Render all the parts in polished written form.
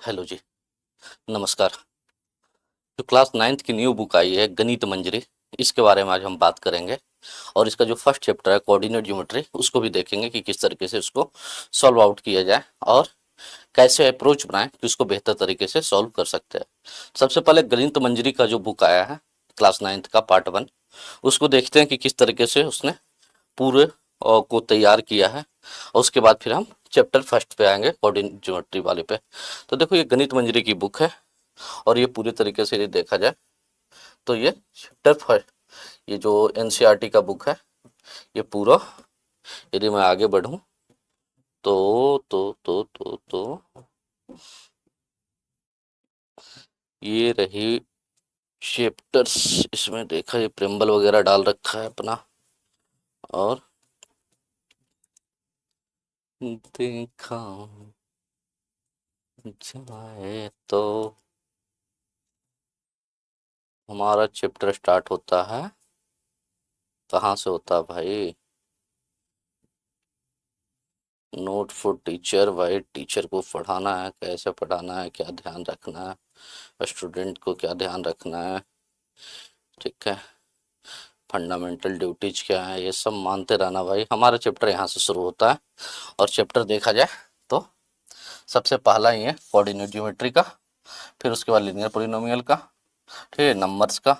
Hello जी, नमस्कार। जो class ninth की न्यू बुक आई है गणित मंजरी, इसके बारे में आज हम बात करेंगे। और इसका जो फर्स्ट चैप्टर है कोऑर्डिनेट ज्योमेट्री, उसको भी देखेंगे कि किस तरीके से उसको सॉल्व आउट किया जाए और कैसे अप्रोच बनाएं कि उसको बेहतर तरीके से सॉल्व कर सकते हैं। सबसे पहले गणित मंजरी का जो बुक आया है क्लास नाइन्थ का पार्ट 1, उसको देखते हैं कि किस तरीके से उसने पूरे को तैयार किया है। और उसके बाद फिर हम चैप्टर फर्स्ट पे आएंगे कोऑर्डिनेट ज्योमेट्री वाले पे। तो देखो, ये गणित मंजरी की बुक है और ये पूरे तरीके से यदि देखा जाए तो ये चैप्टर फर्स्ट, ये जो एनसीईआरटी का बुक है, ये पूरा यदि मैं आगे बढ़ूं तो ये रही चैप्टर्स। इसमें देखा, ये प्रेम्बल वगैरह डाल रखा है अपना। और देखा जाए तो हमारा चैप्टर स्टार्ट होता है, कहाँ से होता है भाई? नोट फॉर टीचर, भाई टीचर को पढ़ाना है, कैसे पढ़ाना है, क्या ध्यान रखना है, स्टूडेंट को क्या ध्यान रखना है, ठीक है, फंडामेंटल ड्यूटीज क्या है, ये सब मानते रहना भाई। हमारा चैप्टर यहाँ से शुरू होता है। और चैप्टर देखा जाए तो सबसे पहला ही है कोऑर्डिनेट ज्योमेट्री का, फिर उसके बाद लीनियर पॉलिनोमियल का, ठीक है, नंबर्स का,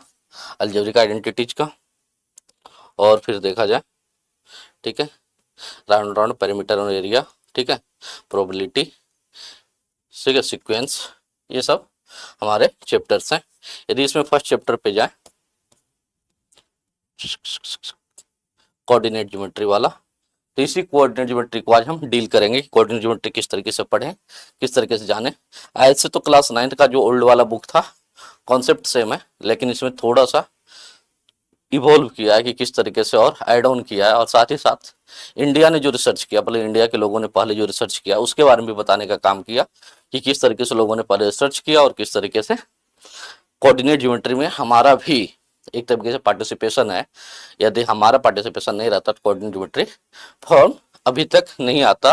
अलजेब्रिक आइडेंटिटीज का, और फिर देखा जाए, ठीक है, राउंड राउंड, पेरीमीटर और एरिया, ठीक है, प्रोबेबिलिटी, ठीक है, सीक्वेंस, ये सब हमारे चैप्टर्स हैं। यदि इसमें फर्स्ट चैप्टर पे जाए, कोऑर्डिनेट ज्योमेट्री वाला, तो इसी कोऑर्डिनेट ज्योमेट्री को आज हम डील करेंगे कि कोऑर्डिनेट ज्योमेट्री किस तरीके से पढ़ें, किस तरीके से जाने। ऐसे तो क्लास नाइन्थ का जो ओल्ड वाला बुक था, कॉन्सेप्ट सेम है, लेकिन इसमें थोड़ा सा इवॉल्व किया है कि किस तरीके से, और ऐड ऑन किया है। और साथ ही साथ इंडिया ने जो रिसर्च किया, पहले इंडिया के लोगों ने पहले जो रिसर्च किया उसके बारे में भी बताने का काम किया कि किस तरीके से लोगों ने पहले रिसर्च किया और किस तरीके से कोऑर्डिनेट ज्योमेट्री में हमारा भी एक तरीके से पार्टिसिपेशन है। यदि हमारा पार्टिसिपेशन नहीं रहता तो कोऑर्डिनेट ज्योमेट्री फॉर्म अभी तक नहीं आता,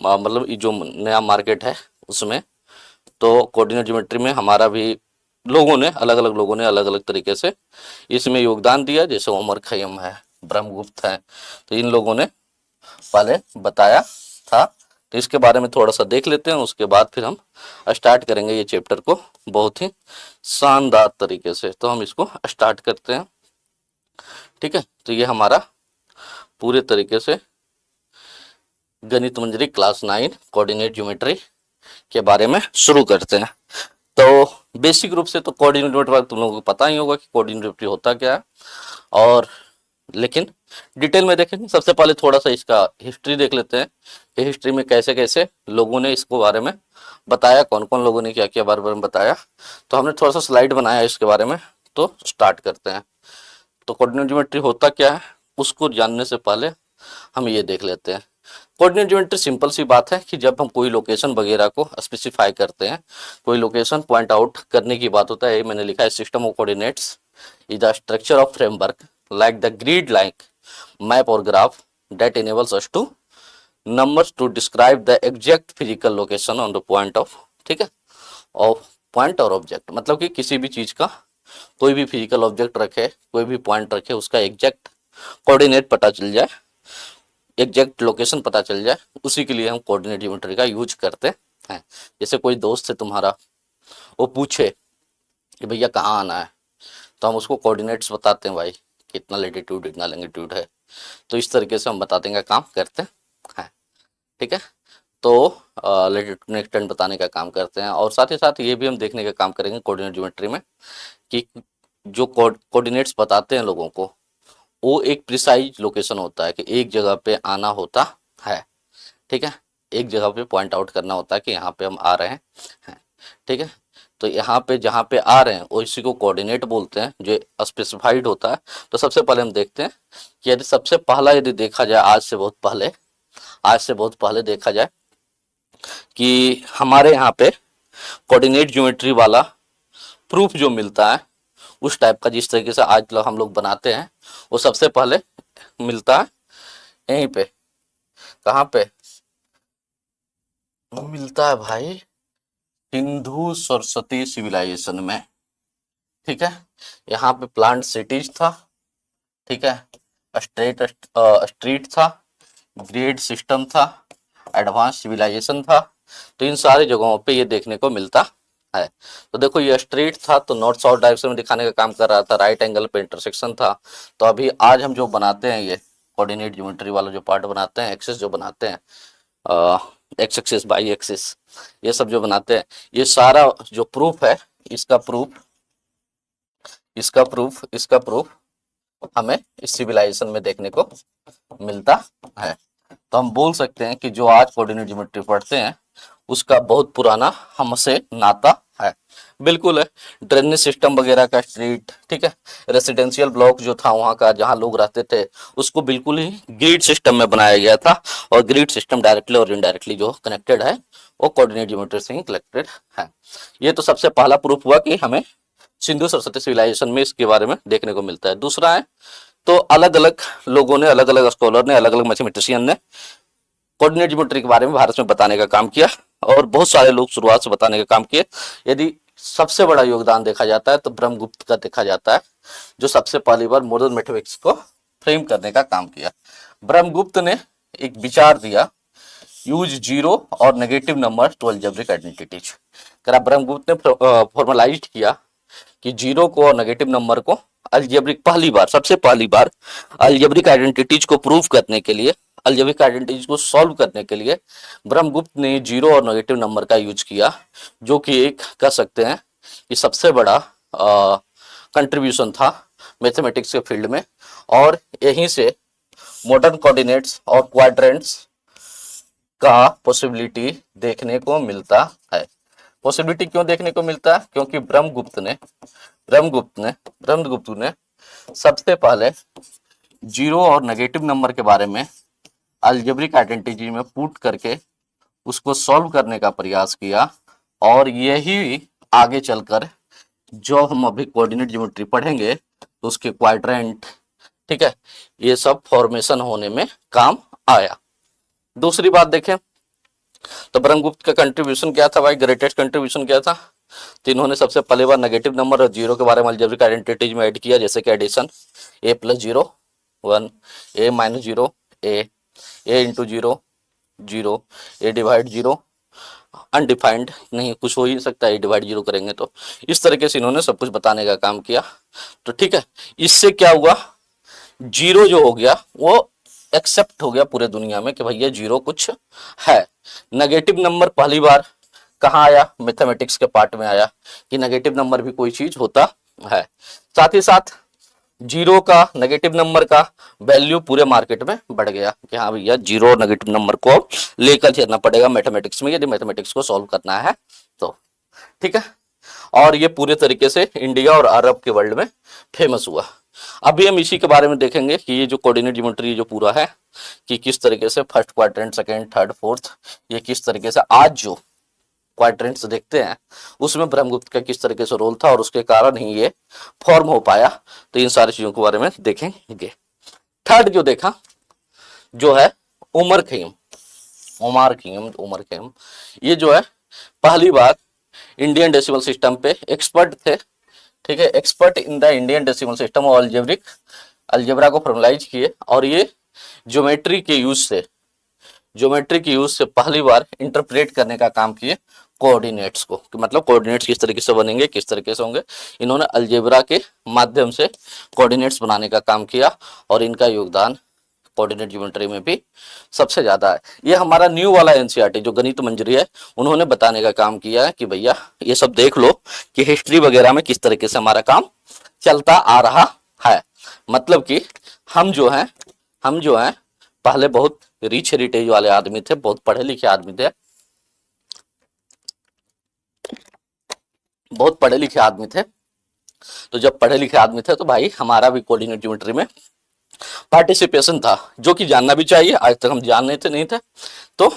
मतलब ये जो नया मार्केट है उसमें। तो कोऑर्डिनेट ज्योमेट्री में हमारा भी लोगों ने, अलग अलग लोगों ने अलग अलग तरीके से इसमें योगदान दिया, जैसे उमर खैयम है, ब्रह्मगुप्त है, तो इन लोगों ने पहले बताया था। तो इसके बारे में थोड़ा सा देख लेते हैं, उसके बाद फिर हम स्टार्ट करेंगे ये चैप्टर को बहुत ही शानदार तरीके से। तो हम इसको स्टार्ट करते हैं, ठीक है। तो ये हमारा पूरे तरीके से गणित मंजरी क्लास 9 कोऑर्डिनेट ज्योमेट्री के बारे में शुरू करते हैं। तो बेसिक रूप से तो कोऑर्डिनेट ज्योमेट्री तुम लोगों को पता ही होगा कि कोऑर्डिनेट ज्योमेट्री होता क्या है, और लेकिन डिटेल में देखेंगे। सबसे पहले थोड़ा सा इसका हिस्ट्री देख लेते हैं कि हिस्ट्री में कैसे कैसे लोगों ने इसको बारे में बताया, कौन कौन लोगों ने क्या क्या बारे में बताया। तो हमने थोड़ा सा स्लाइड बनाया इसके बारे में, तो स्टार्ट करते हैं। तो कोऑर्डिनेट ज्योमेट्री होता क्या है, उसको जानने से पहले हम ये देख लेते हैं। कोऑर्डिनेट ज्योमेट्री सिंपल सी बात है कि जब हम कोई लोकेशन वगैरह को स्पेसिफाई करते हैं, कोई लोकेशन पॉइंट आउट करने की बात होता है। मैंने लिखा है system of coordinates is the structure of framework like the grid like map or graph that enables us to numbers to describe the exact physical location on the point of, ठीक है, ऑफ पॉइंट और object, मतलब कि किसी भी चीज का कोई भी फिजिकल ऑब्जेक्ट रखे, कोई भी पॉइंट रखे, उसका एग्जैक्ट कोऑर्डिनेट पता चल जाए, एग्जैक्ट लोकेशन पता चल जाए, उसी के लिए हम कोऑर्डिनेट ज्योमेट्री का यूज करते हैं। जैसे कोई दोस्त है तुम्हारा, वो पूछे कि भैया कहाँ आना है, तो हम उसको कोऑर्डिनेट्स बताते हैं, भाई कितना लेटीट्यूड इतना लॉन्गिट्यूड है। तो इस तरीके से हम बता देंगे, काम करते हैं, ठीक है। तो लेटीट्यूड एक्सटेंड बताने का काम करते हैं, और साथ ही साथ ये भी हम देखने का काम करेंगे कोऑर्डिनेट ज्योमेट्री में कि जो कोऑर्डिनेट्स बताते हैं लोगों को, वो एक प्रिसाइज लोकेशन होता है कि एक जगह पे आना होता है, ठीक है, एक जगह पे पॉइंट आउट करना होता है कि यहाँ पे हम आ रहे हैं, ठीक है। तो यहाँ पे जहाँ पे आ रहे हैं वो इसी को कोऑर्डिनेट बोलते हैं, जो स्पेसिफाइड होता है। तो सबसे पहले हम देखते हैं कि यदि सबसे पहला यदि देखा जाए, आज से बहुत पहले देखा जाए कि हमारे यहाँ पे कोऑर्डिनेट ज्योमेट्री वाला प्रूफ जो मिलता है उस टाइप का, जिस तरीके से आज हम लोग बनाते हैं, वो सबसे पहले मिलता है यहीं पे। कहाँ पे मिलता है भाई? सिंधु सरस्वती सिविलाइजेशन में, ठीक है। यहाँ पे प्लांट सिटीज था, ठीक है, स्ट्रीट था, ग्रिड सिस्टम था, एडवांस सिविलाइजेशन था। तो इन सारी जगहों पे ये देखने को मिलता है। तो देखो ये स्ट्रेट था तो नॉर्थ साउथ डायरेक्शन में दिखाने का काम कर रहा था, राइट एंगल पे इंटरसेक्शन था। तो अभी आज हम जो बनाते हैं ये कोऑर्डिनेट ज्योमेट्री वाला जो पार्ट बनाते हैं, एक्सिस जो बनाते हैं, एक्स एक्सिस बाई एक्सिस, ये सब जो बनाते हैं, ये सारा जो प्रूफ है, इसका प्रूफ हमें इस सिविलाइजेशन में देखने को मिलता है। तो हम बोल सकते हैं कि जो आज कोऑर्डिनेट ज्योमेट्री पढ़ते हैं उसका बहुत पुराना हमसे नाता है। बिल्कुल है, ड्रेनेज सिस्टम वगैरह का, स्ट्रीट, ठीक है, रेसिडेंशियल ब्लॉक जो था वहाँ का जहाँ लोग रहते थे उसको बिल्कुल ही ग्रिड सिस्टम में बनाया गया था। और ग्रिड सिस्टम डायरेक्टली और इनडायरेक्टली जो कनेक्टेड है वो कोऑर्डिनेट ज्योमेट्री से ही कनेक्टेड है। ये तो सबसे पहला प्रूफ हुआ कि हमें सिंधु सरस्वती सिविलाइजेशन में इसके बारे में देखने को मिलता है। दूसरा है तो अलग अलग लोगों ने, अलग अलग स्कॉलर ने, अलग अलग मैथमेटिशियन ने कोऑर्डिनेट ज्योमेट्री के बारे में भारत में बताने का काम किया और बहुत सारे लोग शुरुआत से बताने का काम किए। यदि सबसे बड़ा योगदान देखा जाता है तो ब्रह्मगुप्त का देखा जाता है, जो सबसे पहली बार मॉडर्न मैथमेटिक्स को फ्रेम करने का काम किया। ब्रह्मगुप्त ने एक विचार दिया, यूज जीरो और negative number two algebraic identities. Brahmagupta ने फॉर्मलाइज किया कि जीरो को और नेगेटिव नंबर को अलजेब्रिक, सबसे पहली बार अलजेब्रिक आइडेंटिटीज को प्रूव करने के लिए, अलजेब्रिक आइडेंटिटीज को सॉल्व करने के लिए ब्रह्मगुप्त ने जीरो और नेगेटिव नंबर का यूज किया, जो कि एक कह सकते हैं कि सबसे बड़ा कंट्रीब्यूशन था मैथमेटिक्स के फील्ड में। और यहीं से मॉडर्न कोऑर्डिनेट्स और क्वाड्रेंट्स का पॉसिबिलिटी देखने को मिलता है। पॉसिबिलिटी क्यों देखने को मिलता है? क्योंकि ब्रह्मगुप्त ने सबसे पहले जीरो और नेगेटिव नंबर के बारे में अलजेब्रिक आइडेंटिटी में पुट करके उसको सॉल्व करने का प्रयास किया। और यही आगे चलकर जो हम अभी कोऑर्डिनेट ज्योमेट्री पढ़ेंगे तो उसके क्वाड्रेंट, ठीक है, ये सब फॉर्मेशन होने में काम आया। दूसरी बात देखें तो ब्रह्मगुप्त का कंट्रीब्यूशन क्या था भाई, ग्रेटेस्ट कंट्रीब्यूशन क्या था? तो इन्होंने सबसे पहले बार नेगेटिव नंबर और जीरो के बारे में अलजेब्रिक आइडेंटिटीज में ऐड किया, जैसे कि addition a plus zero 1, a minus zero a into zero 0, a divide zero, undefined नहीं कुछ हो ही सकता है डिवाइड जीरो करेंगे तो। इस तरीके से इन्होंने सब कुछ बताने का काम किया। तो ठीक है, इससे क्या हुआ, जीरो जो हो गया वो एक्सेप्ट हो गया पूरे दुनिया में कि भैया जीरो कुछ है। नेगेटिव नंबर पहली बार कहाँ आया? मैथमेटिक्स के पार्ट में आया कि नेगेटिव नंबर भी कोई चीज होता है। साथ ही साथ जीरो का, नेगेटिव नंबर का वैल्यू पूरे मार्केट में बढ़ गया कि हाँ भैया जीरो और नेगेटिव नंबर को लेकर चलना पड़ेगा मैथमेटिक्स में यदि मैथमेटिक्स को सॉल्व करना है तो, ठीक है। और ये पूरे तरीके से इंडिया और अरब के वर्ल्ड में फेमस हुआ। अभी हम इसी के बारे में देखेंगे कि ये जो कोऑर्डिनेट ज्योमेट्री जो पूरा है कि किस तरीके से first quadrant, second, third, fourth, ये किस तरीके से आज जो क्वाड्रेंट्स देखते हैं उसमें ब्रह्मगुप्त का किस तरीके से रोल था और उसके कारण ही ये फॉर्म हो पाया। तो इन सारी चीजों के बारे में देखेंगे। थर्ड जो देखा जो है उमर खैम, ये जो है पहली बार इंडियन डेसिमल सिस्टम पे एक्सपर्ट थे, ठीक है, expert in the Indian decimal system और अलजेब्रा को फॉर्मलाइज किए। और ये ज्योमेट्री के यूज से पहली बार इंटरप्रेट करने का काम किए कोऑर्डिनेट्स को, कि मतलब कोऑर्डिनेट्स किस तरीके से बनेंगे, किस तरीके से होंगे। इन्होंने अलजेब्रा के माध्यम से कोऑर्डिनेट्स बनाने का काम किया और इनका योगदान कोऑर्डिनेट ज्योमेट्री में भी सबसे ज्यादा है। ये हमारा न्यू वाला एनसीईआरटी जो गणित मंजरी है उन्होंने बताने का काम किया है कि भैया ये सब देख लो कि हिस्ट्री वगैरह में किस तरीके से हमारा काम चलता आ रहा है। मतलब कि हम जो हैं पहले बहुत रिच हेरिटेज वाले आदमी थे, बहुत पढ़े लिखे आदमी थे, तो जब पढ़े लिखे आदमी थे तो भाई हमारा भी कोऑर्डिनेट ज्योमेट्री में पार्टिसिपेशन था, जो कि जानना भी चाहिए, आज तक हम जानने थे नहीं थे। तो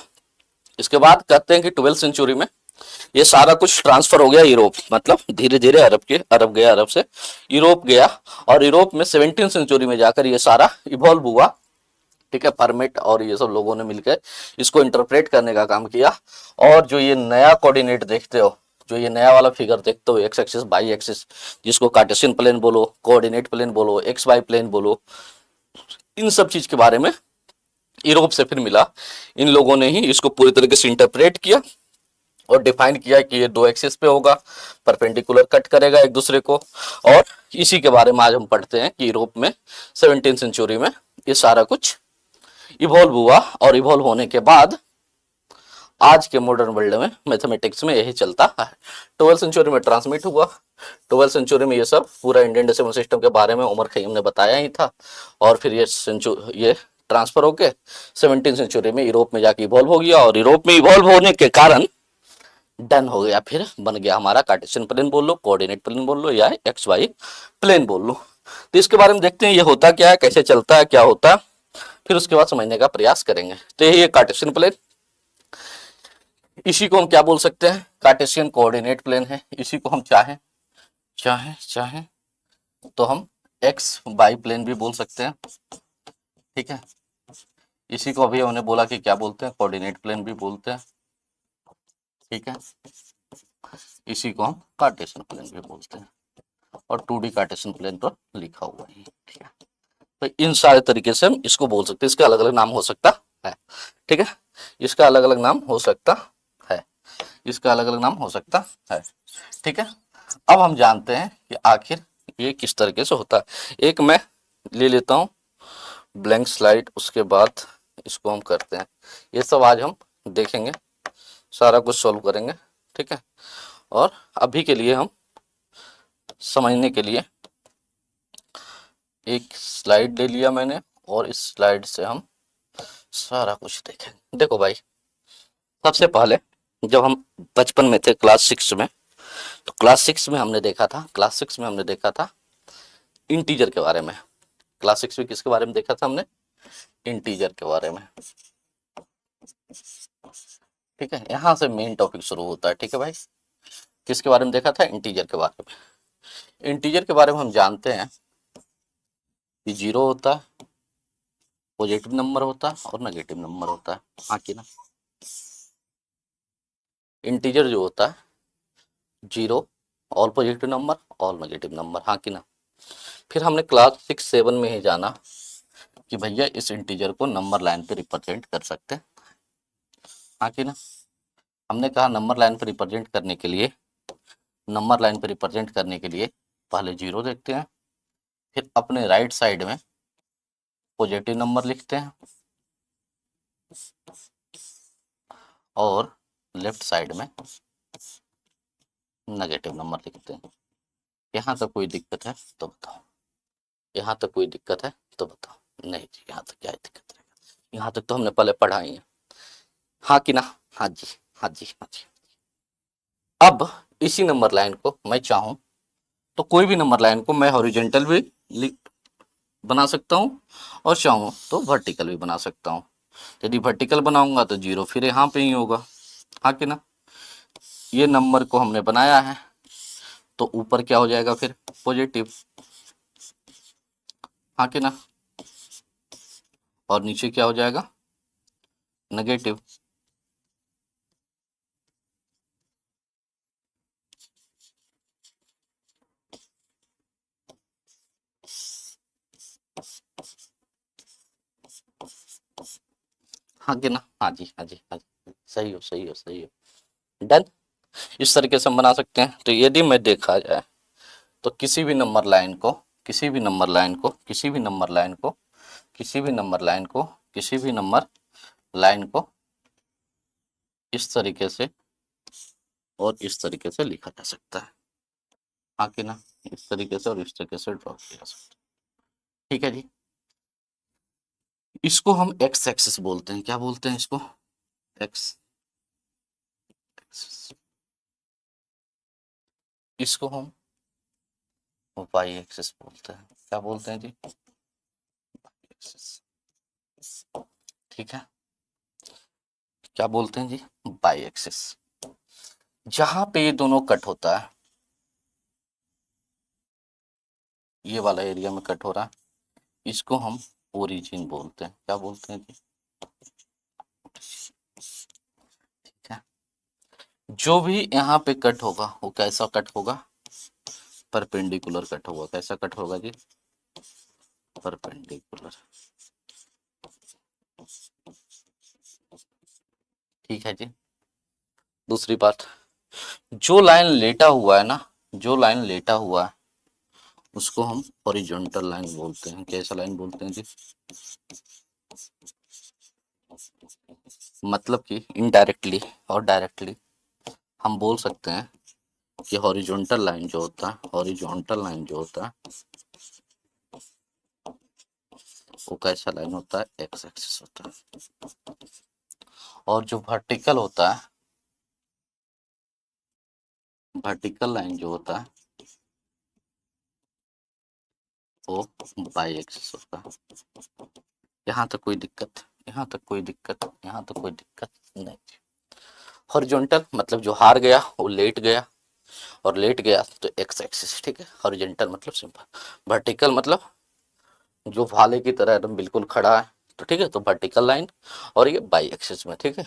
इसके बाद कहते हैं कि 12वीं सेंचुरी में ये सारा कुछ ट्रांसफर हो गया यूरोप, मतलब धीरे धीरे अरब से यूरोप गया और यूरोप में 17वीं सेंचुरी में जाकर ये सारा इवॉल्व हुआ, ठीक है। फर्मेट और ये सब लोगों ने मिलकर इसको इंटरप्रेट करने का काम किया। और जो ये नया कोऑर्डिनेट देखते हो जो ये नया वाला फिगर देखते हो एक्स एक्सिस बाई एक्सिस, जिसको कार्टेशियन प्लेन बोलो, कोऑर्डिनेट प्लेन बोलो, एक्स वाई प्लेन बोलो, इन सब चीज के बारे में यूरोप से फिर मिला। इन लोगों ने ही इसको पूरी तरीके से इंटरप्रेट किया और डिफाइन किया कि ये दो एक्सिस पे होगा, परपेंडिकुलर कट करेगा एक दूसरे को। और इसी के बारे में आज हम पढ़ते हैं कि यूरोप में 17वीं सेंचुरी में ये सारा कुछ इवॉल्व हुआ, और इवॉल्व होने के बाद आज के मॉडर्न वर्ल्ड में मैथमेटिक्स में यही चलता है। 12वीं सेंचुरी में ट्रांसमिट हुआ। 12वीं सेंचुरी में ये सब पूरा इंडियन डेसिमल सिस्टम के बारे में उमर खैयम ने बताया ही था, और फिर ये ट्रांसफर होके 17वीं सेंचुरी में यूरोप में जाके इवॉल्व हो गया, और यूरोप में इवॉल्व होने के कारण डन हो गया, फिर बन गया हमारा कार्टेशियन प्लेन बोल लो, कोऑर्डिनेट प्लेन बोल लो, या एक्स वाई प्लेन बोल लो। तो इसके बारे में देखते हैं ये होता क्या है, कैसे चलता है, क्या होता है, फिर उसके बाद समझने का प्रयास करेंगे। तो यही कार्टेशियन प्लेन, इसी को हम क्या बोल सकते हैं, कार्टेशियन कोऑर्डिनेट प्लेन है। इसी को हम चाहें चाहें चाहें तो हम एक्स वाई प्लेन भी बोल सकते हैं, ठीक है। इसी को अभी हमने बोला कि क्या बोलते हैं, कोऑर्डिनेट प्लेन भी बोलते हैं, ठीक है। इसी को हम कार्टेशियन प्लेन भी बोलते हैं, और 2D कार्टेशियन प्लेन पर लिखा हुआ है, ठीक है। तो इन सारे तरीके से हम इसको बोल सकते हैं, इसका अलग अलग नाम हो सकता है, ठीक है। इसका अलग अलग नाम हो सकता है, इसका अलग अलग नाम हो सकता है, ठीक है। अब हम जानते हैं कि आखिर ये किस तरीके से होता है। एक मैं ले लेता हूं ब्लैंक स्लाइड, उसके बाद इसको हम करते हैं। ये सब आज हम देखेंगे, सारा कुछ सॉल्व करेंगे, ठीक है। और अभी के लिए हम समझने के लिए एक स्लाइड ले लिया मैंने, और इस स्लाइड से हम सारा कुछ देखेंगे। देखो भाई, सबसे पहले जब हम बचपन में थे क्लास 6 में, तो क्लास 6 में हमने देखा था इंटीजर के बारे में। क्लास 6 में किसके बारे में देखा था हमने, इंटीजर के बारे में, ठीक है। यहां से मेन टॉपिक शुरू होता है, ठीक है भाई। किसके बारे में देखा था, इंटीजर के बारे में। इंटीजर के बारे में हम जानते हैं कि जीरो होता है, पॉजिटिव नंबर होता है, और नेगेटिव नंबर होता है, हाँ कि ना। इंटीजर जो होता है, zero, all positive number, all negative number, हाँ कि ना। फिर हमने क्लास 6-7 में ही जाना कि भैया इस इंटीजर को नंबर लाइन पे रिप्रेजेंट कर सकते हैं, हाँ कि ना। हमने कहा नंबर लाइन पे रिप्रेजेंट करने के लिए, पहले जीरो देखते हैं, फिर अपने राइट साइड में पॉजिटिव नंबर लिखते हैं, और लेफ्ट साइड में नेगेटिव नंबर लिखते हैं। यहाँ तक कोई दिक्कत है तो बताओ, यहाँ तक कोई दिक्कत है तो बताओ। नहीं जी, यहाँ तक क्या दिक्कत है, यहाँ तक तो हमने पहले पढ़ा ही है, हाँ कि ना। हाँ जी, हाँ जी, हाँ जी। अब इसी नंबर लाइन को मैं चाहूं तो कोई भी नंबर लाइन को मैं हॉरिजॉन्टल भी बना सकता हूं, और चाहूं तो वर्टिकल भी बना सकता हूं। यदि वर्टिकल बनाऊंगा तो जीरो फिर यहाँ पे ही होगा, हाँ कि ना। ये नंबर को हमने बनाया है, तो ऊपर क्या हो जाएगा फिर, पॉजिटिव, हाँ कि ना, और नीचे क्या हो जाएगा, नेगेटिव। हाँ कि ना, हाँ जी, हाँ जी, हाँ जी, सही हो, सही हो, सही हो, डन। इस तरीके से हम बना सकते हैं। तो यदि मैं देखा जाए तो किसी भी नंबर लाइन को, किसी भी नंबर लाइन को, किसी भी नंबर लाइन को, किसी भी नंबर लाइन को, किसी भी नंबर लाइन को इस तरीके से और इस तरीके से लिखा जा सकता है, हाँ कि ना। इस तरीके से और इस तरीके से ड्रॉ किया जा सकता है, ठीक है जी। इसको हम एक्स एक्सिस बोलते हैं, क्या बोलते हैं इसको, एक्स एक्सिस। इसको हम वाई एक्सिस बोलते हैं, क्या बोलते हैं जी, एक्सिस, ठीक है। क्या बोलते हैं जी, बाई एक्सिस। जहां पे ये दोनों कट होता है, ये वाला एरिया में कट हो रहा है, इसको हम ओरिजिन बोलते हैं, क्या बोलते हैं जी, ठीक है। जो भी यहाँ पे कट होगा वो कैसा कट होगा, परपेंडिकुलर कट होगा। कैसा कट होगा जी, परपेंडिकुलर। ठीक है जी। दूसरी बात, जो लाइन लेटा हुआ है ना, जो लाइन लेटा हुआ है उसको हम हॉरिजॉन्टल लाइन बोलते हैं। कैसा लाइन बोलते हैं जी, मतलब कि इनडायरेक्टली और डायरेक्टली हम बोल सकते हैं कि हॉरिजॉन्टल लाइन जो होता है, हॉरिजॉन्टल लाइन जो होता है वो कैसा लाइन होता है, एक्स एक्सिस होता है। और जो वर्टिकल होता है, वर्टिकल लाइन जो होता है वो बाई एक्सिस होता है। यहाँ तक कोई दिक्कत, यहाँ तक कोई दिक्कत, यहाँ तक कोई दिक्कत नहीं। हॉरिजॉन्टल मतलब जो हार गया वो लेट गया, और लेट गया तो एक्स एक्सिस, ठीक है। हॉरिजॉन्टल मतलब सिंपल। वर्टिकल मतलब जो भाले की तरह एकदम बिल्कुल खड़ा है, तो ठीक है, तो वर्टिकल लाइन। और ये बाई एक्सिस में, ठीक है।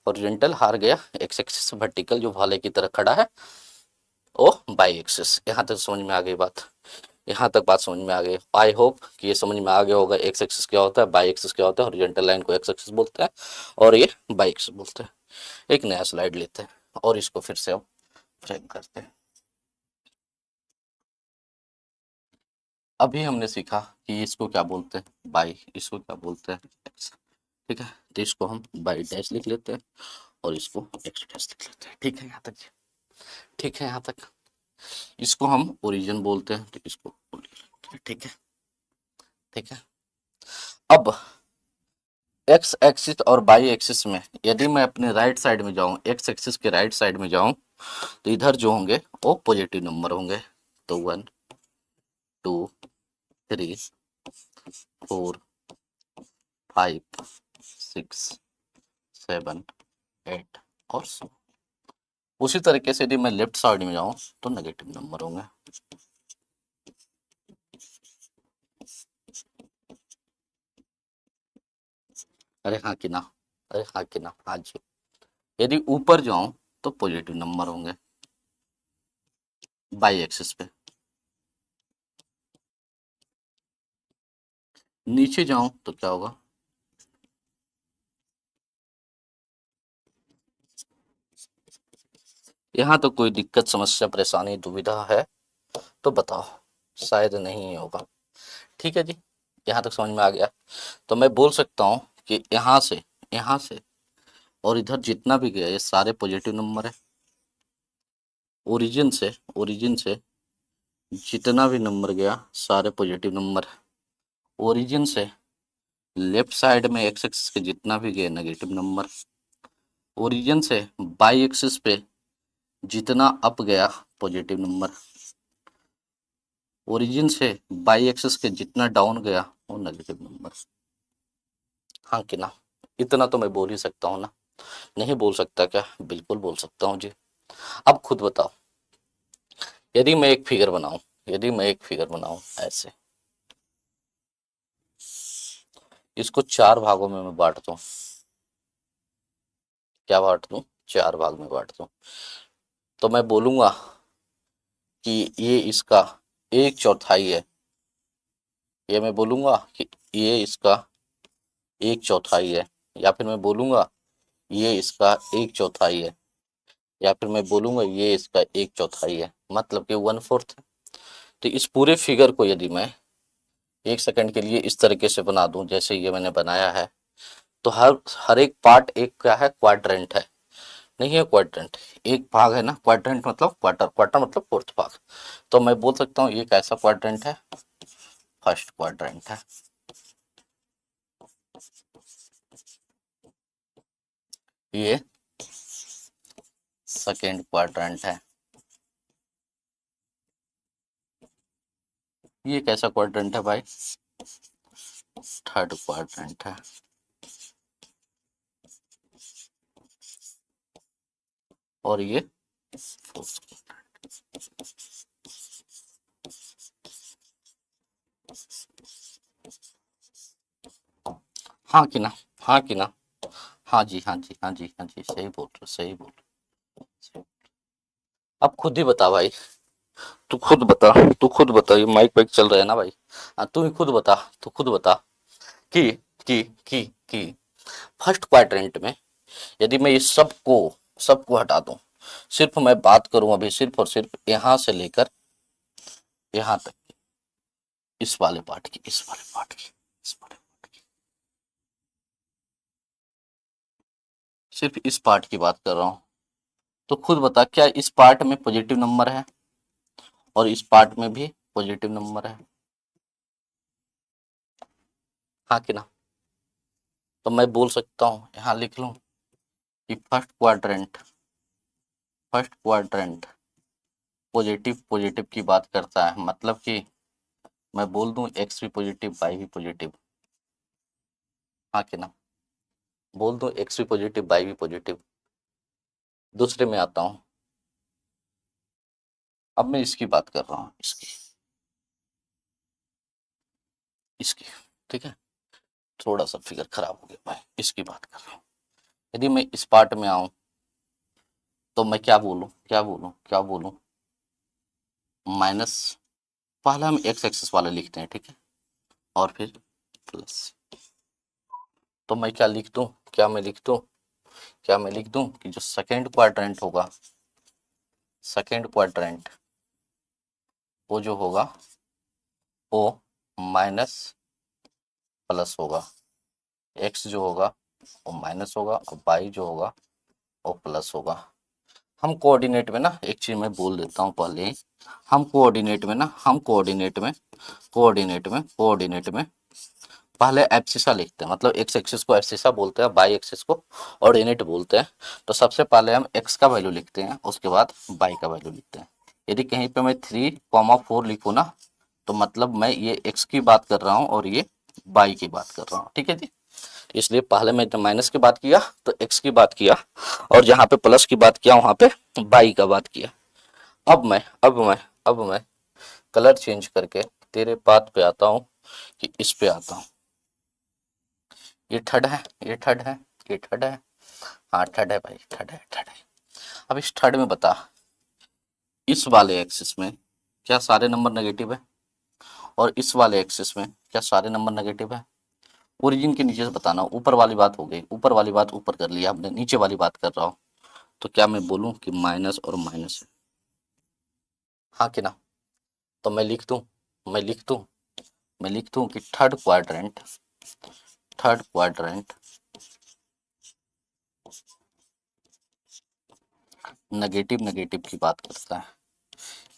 हॉरिजॉन्टल हार गया, एक्स एक्सिस। वर्टिकल जो भाले की तरह खड़ा है ओ बाई एक्सिस। यहाँ तक समझ में आ गई बात, यहाँ तक बात समझ में आ गई। आई होप कि ये समझ में आ गया होगा एक्स एक्सिस क्या होता है, बाई एक्सिस क्या होता है। हॉरिजॉन्टल लाइन को एक्स एक्सिस बोलते हैं और ये बाई एक्सिस बोलते हैं। एक नया स्लाइड लेते हैं और इसको फिर से हम फ्रेम करते हैं। अभी हमने सीखा कि इसको क्या बोलते हैं, बाई, इसको क्या बोलते हैं, एक्स। ठीक है, तो इसको हम बाई डैश लिख लेते हैं और इसको एक्स डैश लिख लेते हैं। ठीक है यहाँ तक, ठीक है यहाँ तक। इसको हम ओरिजिन बोलते हैं, तो इसको origin, ठीक है, ठीक है। अब एक्स एक्सिस और बाई एक्सिस में यदि मैं अपने राइट साइड में जाऊं, एक्स एक्सिस के राइट साइड में जाऊं, तो इधर जो होंगे वो पॉजिटिव नंबर होंगे। तो 1 2 3 4 5 6 7 8 और 7। उसी तरीके से यदि मैं लेफ्ट साइड में जाऊं तो नेगेटिव नंबर होंगे। अरे हाँ कि ना, अरे हाँ कि ना, हाँ जी। यदि ऊपर जाऊं तो पॉजिटिव नंबर होंगे बाई एक्सिस पे। नीचे जाऊं तो क्या होगा, यहाँ तो कोई दिक्कत, समस्या, परेशानी, दुविधा है तो बताओ। शायद नहीं होगा। ठीक है जी, यहाँ तक समझ में आ गया। तो मैं बोल सकता हूँ कि यहाँ से और इधर जितना भी गया ये सारे पॉजिटिव नंबर है। ओरिजिन से जितना भी नंबर गया सारे पॉजिटिव नंबर है। ओरिजिन से लेफ्ट साइड में एक्स एक्सिस के जितना भी गया नेगेटिव नंबर। ओरिजिन से बाई एक्सिस पे जितना अप गया पॉजिटिव नंबर। ओरिजिन से बाई एक्सिस के जितना डाउन गया वो नेगेटिव नंबर। हाँ कि ना, इतना तो मैं बोल ही सकता हूँ ना, नहीं बोल सकता क्या, बिल्कुल बोल सकता हूँ जी। अब खुद बताओ, यदि मैं एक फिगर बनाऊं, यदि मैं एक फिगर बनाऊं ऐसे, इसको चार भागों में मैं बांट दूं, क्या बांट दूं, चार भाग में बांट दूं, तो मैं बोलूंगा कि ये इसका एक चौथाई है। ये मैं बोलूंगा कि ये इसका एक चौथाई है, या फिर मैं बोलूंगा ये इसका एक चौथाई है, या फिर मैं बोलूंगा ये इसका एक चौथाई है, मतलब कि 1/4 है। तो इस पूरे फिगर को यदि मैं एक सेकंड के लिए इस तरीके से बना दूं जैसे ये मैंने बनाया है, तो हर हर एक पार्ट एक क्या है, क्वाड्रेंट है। नहीं है क्वाड्रेंट, एक भाग है ना, क्वाड्रेंट मतलब क्वार्टर, क्वार्टर मतलब फोर्थ भाग। तो मैं बोल सकता हूँ ये कैसा क्वाड्रेंट है, फर्स्ट क्वाड्रेंट है। ये सेकेंड क्वाड्रेंट है। ये कैसा क्वाड्रेंट है भाई, थर्ड क्वाड्रेंट है। और ये फोर्थ। हाँ कि ना, हाँ कि ना, हाँ जी हाँ जी हाँ जी हाँ जी, सही बोल रहे हो, सही बोल रहे हो। अब खुद ही बता भाई, तू खुद बता, तू खुद बता, ये माइक वाइक चल रहा है ना भाई। हाँ तू ही खुद बता, तू खुद बता कि कि कि फर्स्ट क्वाड्रेंट में यदि मैं ये सबको हटा दूं, सिर्फ मैं बात करूं अभी सिर्फ और सिर्फ यहां से लेकर यहां तक, इस वाले पार्ट की, इस वाले पार्ट की, इस वाले पार्ट की, सिर्फ इस पार्ट की बात कर रहा हूं, तो खुद बता क्या इस पार्ट में पॉजिटिव नंबर है और इस पार्ट में भी पॉजिटिव नंबर है, हाँ कि ना? तो मैं बोल सकता हूं, यहां लिख लूं कि फर्स्ट क्वाड्रेंट पॉजिटिव पॉजिटिव की बात करता है, मतलब कि मैं बोल दूं एक्स भी पॉजिटिव वाई भी पॉजिटिव, हाँ कि ना? बोल दूं एक्स भी पॉजिटिव वाई भी पॉजिटिव। दूसरे में आता हूं, अब मैं इसकी बात कर रहा हूं, इसकी, ठीक है? थोड़ा सा फिगर खराब हो गया भाई, इसकी बात कर रहा हूं। यदि मैं इस पार्ट में आऊं तो मैं क्या बोलूं माइनस, पहले हम एक्स एक्सिस वाला लिखते हैं, ठीक है, और फिर प्लस। तो मैं क्या लिख दूं, क्या मैं लिख दूं कि जो सेकेंड क्वाड्रेंट होगा, सेकेंड क्वाड्रेंट वो जो होगा वो माइनस प्लस होगा, एक्स जो होगा वो माइनस होगा और वाई जो होगा वो प्लस होगा। हम कोऑर्डिनेट में ना एक चीज मैं बोल देता हूँ पहले ही, हम कोऑर्डिनेट में पहले एब्सिसा लिखते हैं, मतलब एक्स एक्सिस को एब्सिसा बोलते हैं, वाई एक्सिस को ऑर्डिनेट बोलते हैं। तो सबसे पहले हम एक्स का वैल्यू लिखते हैं, उसके बाद वाई का वैल्यू लिखते हैं। यदि कहीं पे मैं 3,4 लिखूँ ना, तो मतलब मैं ये एक्स की बात कर रहा हूँ और ये वाई की बात कर रहा हूँ, ठीक है जी। इसलिए पहले मैं जब माइनस की बात किया तो एक्स की बात किया, और जहाँ पे प्लस की बात किया वहां पे वाई का बात किया। अब मैं कलर चेंज करके तेरे बात पे आता हूँ कि इस पे आता हूँ। ये थर्ड है, ये थर्ड है, ये थर्ड है, हाँ थर्ड है भाई, थर्ड है। अब इस थर्ड में बता, इस वाले एक्सिस में क्या सारे नंबर नेगेटिव है, और इस वाले एक्सिस में क्या सारे नंबर नेगेटिव है? ओरिजिन के नीचे से बताना, ऊपर वाली बात हो गई, ऊपर वाली बात ऊपर कर लिया हमने, नीचे वाली बात कर रहा हूँ। तो क्या मैं बोलूँ कि माइनस और माइनस है, हाँ कि ना? तो मैं लिख दूं मैं लिख दूं कि थर्ड क्वाड्रेंट नेगेटिव नेगेटिव की बात करता है,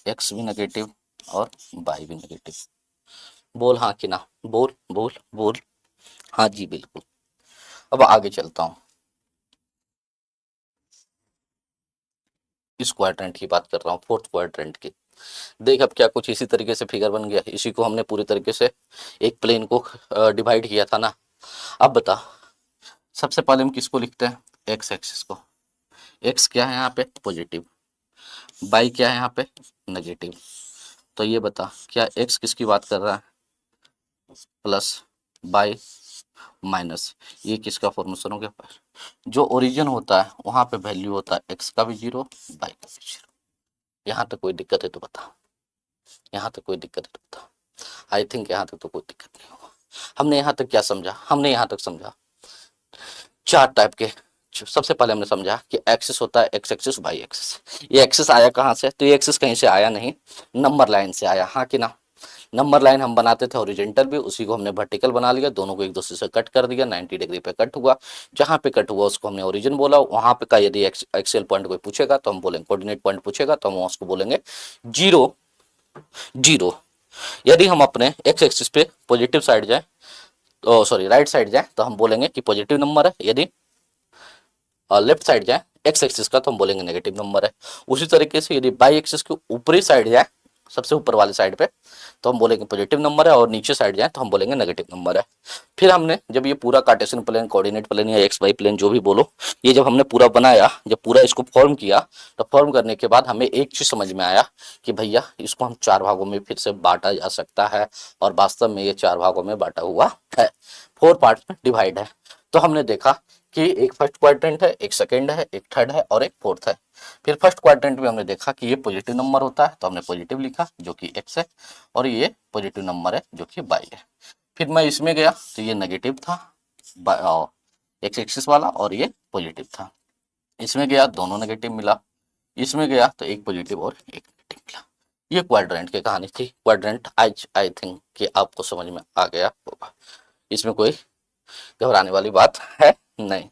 एक्स भी नेगेटिव और वाई भी नेगेटिव। बोल हाँ कि ना, बोल बोल बोल, हाँ जी बिल्कुल। अब आगे चलता हूँ, इस क्वाड्रेंट की बात कर रहा हूँ, फोर्थ क्वाड्रेंट की। देख अब क्या कुछ इसी तरीके से फिगर बन गया, इसी को हमने पूरी तरीके से एक प्लेन को डिवाइड किया था ना। अब बता, सबसे पहले हम किसको लिखते हैं, एक्स एक्सिस को। एक्स क्या है यहाँ पे, पॉजिटिव, वाई क्या है यहाँ पे, नेगेटिव। तो ये बता क्या एक्स किसकी बात कर रहा है, प्लस, बाई माइनस, ये किसका फॉर्मेशन हो गया, जो ओरिजिन होता है वहां पे वैल्यू होता है एक्स का भी जीरो, वाई का भी जीरो। यहाँ तक कोई दिक्कत है तो बता, यहाँ तक कोई दिक्कत है तो बता। आई थिंक यहाँ तक तो कोई दिक्कत नहीं होगा। हमने यहाँ तक क्या समझा, हमने यहाँ तक समझा चार टाइप के। सबसे पहले हमने समझा कि एक्सिस होता है एक्स एक्सिस वाई एक्सिस। ये एक्सिस आया कहाँ से, तो ये एक्सिस कहीं से आया नहीं, नंबर लाइन से आया, हाँ कि ना? नंबर लाइन हम बनाते थे ओरिजेंटल भी, उसी को हमने वर्टिकल बना लिया, दोनों को एक दूसरे से कट कर दिया, 90 डिग्री पे कट हुआ। जहाँ पे कट हुआ उसको हमने ओरिजिन बोला। वहां पे का यदि एक्सियल पॉइंट कोई पूछेगा तो हम बोलेंगे, कोऑर्डिनेट पॉइंट पूछेगा तो हम उसको बोलेंगे जीरो जीरो। यदि हम अपने एक्स एक्सिस पे पॉजिटिव साइड जाए, तो सॉरी राइट साइड जाए तो हम बोलेंगे कि पॉजिटिव नंबर है। यदि लेफ्ट साइड जाए एक्स एक्सिस का तो हम बोलेंगे नेगेटिव नंबर है। उसी तरीके से यदि बाई एक्सिस के ऊपरी साइड जाए, सबसे ऊपर वाली साइड पे, तो हम बोलेंगे पॉजिटिव नंबर है, और नीचे साइड जाए तो हम बोलेंगे नेगेटिव नंबर है। फिर हमने जब ये पूरा कार्टेशियन प्लेन, कोऑर्डिनेट प्लेन या एक्स वाई प्लेन जो भी बोलो, ये जब हमने पूरा बनाया, जब पूरा इसको फॉर्म किया, तो फॉर्म करने के बाद हमें एक चीज समझ में आया कि भैया इसको हम चार भागों में फिर से बांटा जा सकता है, और वास्तव में ये चार भागों में बांटा हुआ है, 4 पार्ट्स में डिवाइड है। तो हमने देखा कि एक फर्स्ट क्वाड्रेंट है, एक सेकंड है, एक थर्ड है और एक फोर्थ है। फिर फर्स्ट क्वाड्रेंट में हमने देखा कि ये पॉजिटिव नंबर होता है तो हमने पॉजिटिव लिखा जो कि x है, और ये पॉजिटिव नंबर है जो कि y है। फिर मैं इसमें गया तो ये नेगेटिव था एक्स एक्सिस वाला और ये पॉजिटिव था। इसमें गया दोनों नेगेटिव मिला, इसमें गया तो एक पॉजिटिव और एक नेगेटिव मिला। ये क्वाड्रेंट की कहानी थी। क्वाड्रेंट आज आई थिंक कि आपको समझ में आ गया होगा, इसमें कोई घबराने वाली बात है नहीं।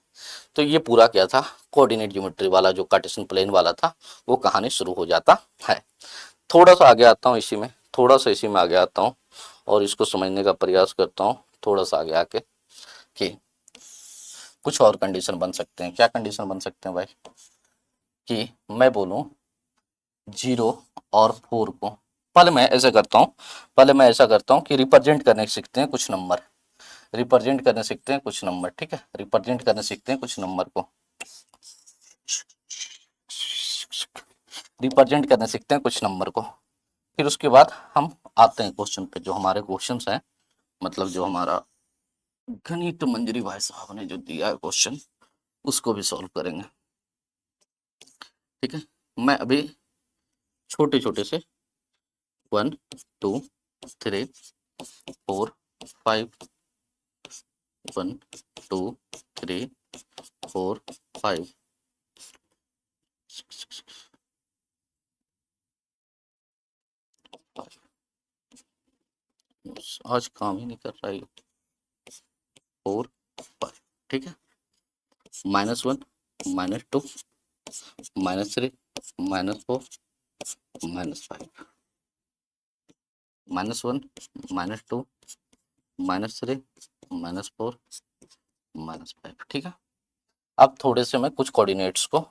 तो ये पूरा क्या था, कोऑर्डिनेट ज्योमेट्री वाला जो कार्टेशियन प्लेन वाला था वो कहानी शुरू हो जाता है। थोड़ा सा आगे आता हूँ इसी में, थोड़ा सा इसी में आगे आता हूँ और इसको समझने का प्रयास करता हूँ थोड़ा सा आगे आके कि कुछ और कंडीशन बन सकते हैं। क्या कंडीशन बन सकते हैं भाई, कि मैं बोलूँ 0 और 4 को, पहले मैं ऐसा करता हूँ कि रिप्रेजेंट करने सीखते हैं कुछ नंबर, रिप्रेजेंट करने सीखते हैं कुछ नंबर, ठीक है, रिप्रेजेंट करने सीखते हैं कुछ नंबर को, रिप्रेजेंट करने सीखते हैं कुछ नंबर को। फिर उसके बाद हम आते हैं क्वेश्चन पे, जो हमारे क्वेश्चंस हैं, मतलब जो हमारा गणित मंजरी भाई साहब ने जो दिया है क्वेश्चन उसको भी सॉल्व करेंगे, ठीक है। मैं अभी छोटे छोटे से 1 2 3 4 5 1 2 3 4 5 आज काम ही नहीं कर रहा है 4 5, ठीक है। -1 -2 -3 -4 -5 -1 -2 -3 -4 -5, ठीक है। अब थोड़े से मैं कुछ कोऑर्डिनेट्स को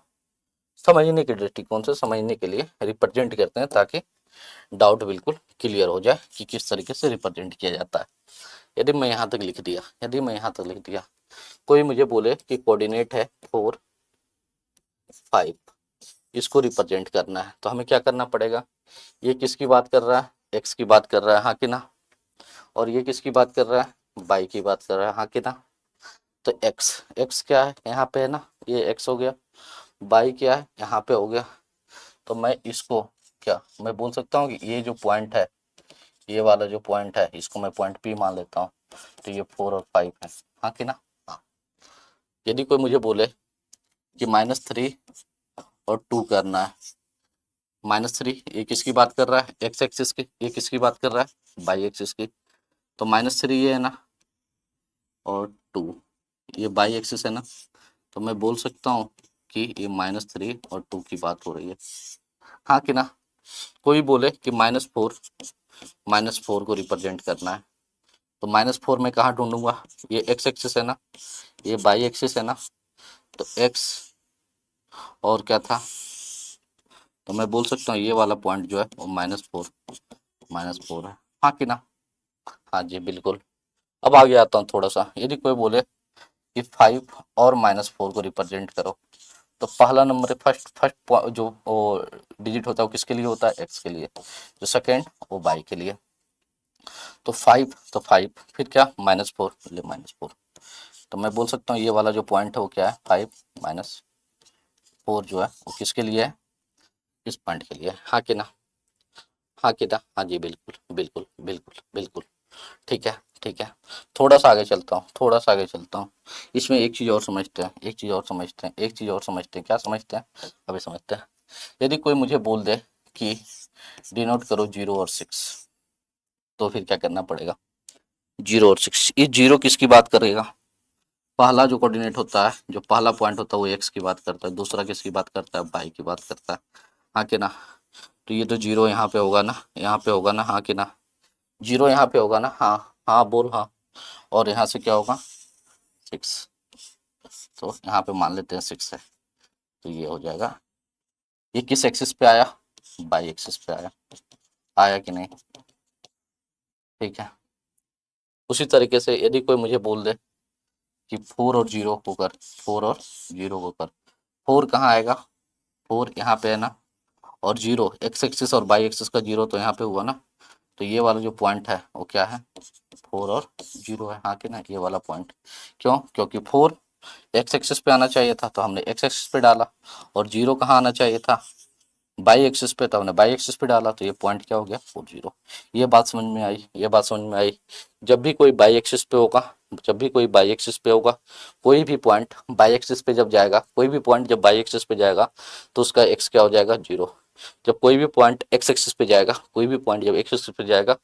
समझने के दृष्टिकोण से समझने के लिए रिप्रेजेंट करते हैं ताकि डाउट बिल्कुल क्लियर हो जाए कि किस तरीके से रिप्रेजेंट किया जाता है। यदि मैं यहाँ तक लिख दिया, कोई मुझे बोले कि कोऑर्डिनेट है 4 5, इसको रिप्रेजेंट करना है तो हमें क्या करना पड़ेगा, ये किसकी बात कर रहा है, एक्स की बात कर रहा है, हाँ कि ना, और ये किसकी बात कर रहा है, वाई की बात कर रहा है, हाँ कि ना। तो एक्स क्या है, यहाँ पे है ना, ये एक्स हो गया, वाई क्या है, यहाँ पे हो गया। तो मैं इसको क्या मैं बोल सकता हूँ कि ये जो पॉइंट है, ये वाला जो पॉइंट है, इसको मैं पॉइंट पी मान लेता हूँ। तो ये 4 और 5 है, हाँ कि ना। हाँ। यदि कोई मुझे बोले कि -3 और 2 करना है, -3 ये किसकी बात कर रहा है, एक्स एक्सिस की, ये किसकी बात कर रहा है, वाई एक्सिस की। तो -3 ये है ना, और 2 ये वाई एक्सिस है ना, तो मैं बोल सकता हूँ कि ये -3 और 2 की बात हो रही है, हाँ कि ना। कोई बोले कि -4 को रिप्रेजेंट करना है, तो -4 में कहाँ ढूंढूंगा, ये एक्स एक्सिस है ना, ये वाई एक्सिस है ना, तो एक्स और क्या था, तो मैं बोल सकता हूँ ये वाला पॉइंट जो है वो -4 है, हाँ कि ना। हाँ जी बिल्कुल। अब आगे आता हूँ थोड़ा सा, यदि कोई बोले कि 5 और -4 को रिप्रेजेंट करो, तो पहला नंबर फर्स्ट फर्स्ट जो डिजिट होता है वो किसके लिए होता है, एक्स के लिए, जो सेकेंड वो वाई के लिए। तो 5 फिर क्या -4, -4, तो मैं बोल सकता हूँ ये वाला जो पॉइंट है वो क्या है, 5 - 4 जो है वो किसके लिए है, इस पॉइंट के लिए, हाँ कि ना, हाँ कि ना। हाँ जी बिल्कुल बिल्कुल बिल्कुल बिल्कुल, ठीक है ठीक है। थोड़ा सा आगे चलता हूँ, इसमें एक चीज़ और समझते हैं, क्या समझते हैं, अभी समझते हैं। यदि कोई मुझे बोल दे कि डिनोट करो 0 और 6, तो फिर क्या करना पड़ेगा, 0 और 6, ये 0 किसकी बात करेगा, पहला जो कोऑर्डिनेट होता है, जो पहला पॉइंट होता है वो एक्स की बात करता है, दूसरा किसकी बात करता है, वाई की बात करता है, हाँ कि ना। तो ये तो 0 यहाँ पे होगा ना, हाँ कि ना, 0 यहाँ पे होगा ना, हाँ हाँ बोल हाँ, और यहाँ से क्या होगा 6, तो यहाँ पे मान लेते हैं 6 है, तो ये हो जाएगा, ये किस एक्सिस पे आया, वाई एक्सिस पे आया, आया कि नहीं, ठीक है। उसी तरीके से यदि कोई मुझे बोल दे कि 4 और 0 को कर, 4 कहाँ आएगा, 4 यहाँ पे है ना, और 0 एक्स एक्सिस और वाई एक्सिस का 0 तो यहाँ पे हुआ ना, तो ये वाला जो पॉइंट है वो क्या है, 4 और 0 है, हाँ कि ना, ये वाला पॉइंट। क्यों, क्योंकि 4 एक्स एक्सिस पे आना चाहिए था तो हमने एक्स एक्सिस पे डाला, और जीरो कहाँ आना चाहिए था, बाई एक्सिस पे, तो हमने बाई एक्सिस पे डाला, तो ये पॉइंट क्या हो गया 40। ये बात समझ में आई, ये बात समझ में आई। जब भी कोई बाई एक्सिस पे होगा, जब भी कोई बाई एक्सिस पे होगा, कोई भी पॉइंट बाई एक्सिस पे जब जाएगा, कोई भी पॉइंट जब बाई एक्सिस पे जाएगा तो उसका एक्स क्या हो जाएगा 0। जब कोई भी पॉइंट एक्स एक्सिस पे जाएगा, कोई भी पॉइंट जब एक्स एक्सिस पे जाएगा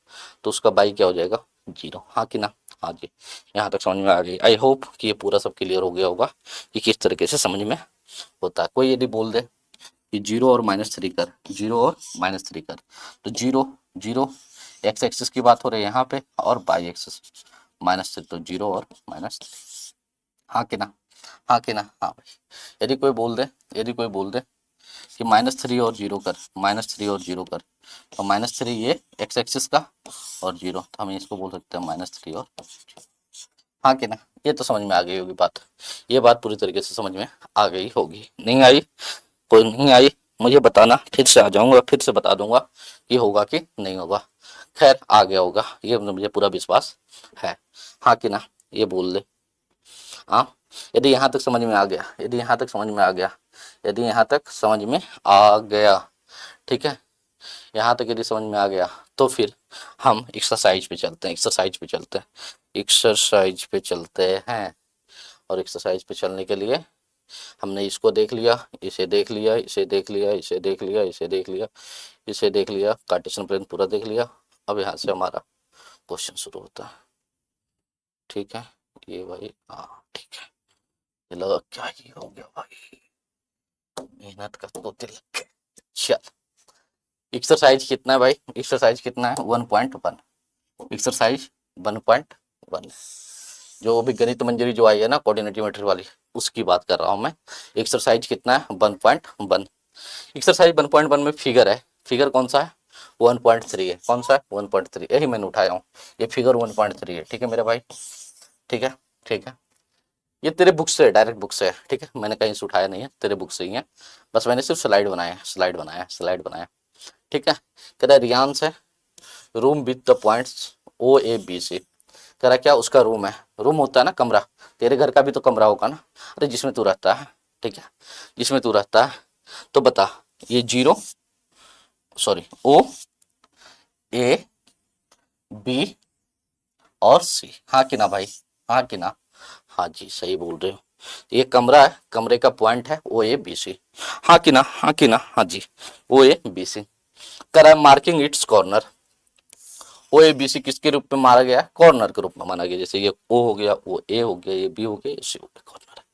तो उसका बाई क्या हो जाएगा 0। हाँ कि ना, हाँ जी। यहाँ तक समझ में आ गई। आई होप कि ये पूरा सब क्लियर हो गया होगा कि किस तरीके से समझ में होता है। कोई यदि बोल दे कि 0 और -3 कर, 0 और -3 कर, तो 0 0 एक्स एक्सिस की बात हो रही है यहाँ पे, और बाई एक्सिस -3, तो 0 और -3। हाँ कि ना, हाँ कि ना, हाँ भाई। यदि कोई बोल दे, यदि कोई बोल दे कि -3 और 0 कर, -3 और 0 कर, तो -3 ये एक्स एक्सिस का, और 0, तो हम इसको बोल सकते हैं -3 और 0। हाँ कि ना, ये तो समझ में आ गई होगी बात, ये बात पूरी तरीके से समझ में आ गई होगी। नहीं आई, कोई नहीं आई, मुझे बताना, फिर से आ जाऊंगा, फिर से बता दूंगा कि होगा कि नहीं होगा। खैर आ गया होगा, ये मुझे पूरा विश्वास है। हाँ कि ना, ये बोल दे। हाँ, यदि यहाँ तक समझ में आ गया, यदि यहाँ तक समझ में आ गया, यदि यहाँ तक समझ में आ गया, ठीक है, यहाँ तक यदि समझ में आ गया, तो फिर हम एक्सरसाइज पे चलते हैं, एक्सरसाइज पे चलते हैं, एक्सरसाइज पे चलते हैं। और एक्सरसाइज पे चलने के लिए हमने इसको देख लिया, इसे देख लिया, इसे देख लिया, इसे देख लिया, इसे देख लिया, इसे देख लिया, कार्टेशियन प्लेन पूरा देख लिया। अब यहाँ से हमारा क्वेश्चन शुरू होता है, ठीक है। ये भाई हाँ ठीक है, ये लगा क्या ही हो गया भाई, मेहनत का तो तिलक। चल, एक्सरसाइज कितना है भाई, एक्सरसाइज कितना है 1.1, एक्सरसाइज 1.1, जो भी गणित मंजरी जो आई है ना कोऑर्डिनेट ज्योमेट्री वाली, उसकी बात कर रहा हूँ मैं। एक्सरसाइज कितना है 1.1। एक्सरसाइज 1.1 में फिगर है, फिगर कौन सा है 1.3 है, कौन सा है 1.3, यही मैंने उठाया हूँ, ये फिगर 1.3 है, ठीक है मेरे भाई, ठीक है, ठीक है। ये तेरे बुक से है, डायरेक्ट बुक से है, ठीक है, मैंने कहीं से उठाया नहीं है, तेरे बुक से ही है, बस मैंने सिर्फ स्लाइड बनाया, स्लाइड बनाया, स्लाइड बनाया, ठीक है। कह रहा रियांश है, room with the points O A B C, कह रहा क्या उसका रूम है, रूम होता है ना कमरा, तेरे घर का भी तो कमरा होगा ना, अरे जिसमें तू रहता है, ठीक है, जिसमें तू रहता है, तो बता ये 0, सॉरी ओ ए बी और सी, हाँ कि ना भाई, हाँ कि ना, हाँ जी सही बोल रहे हो, ये कमरा है, कमरे का पॉइंट है ओ ए बी सी, हाँ कि ना, हाँ कि ना, हाँ जी ओ ए बी सी। करा marking its corner, O A B C किसके रूप में मारा गया, कॉर्नर के रूप में माना गया, जैसे ये ओ हो गया, वो ए हो गया, ये बी हो गया, ये सी हो गया, कॉर्नर है।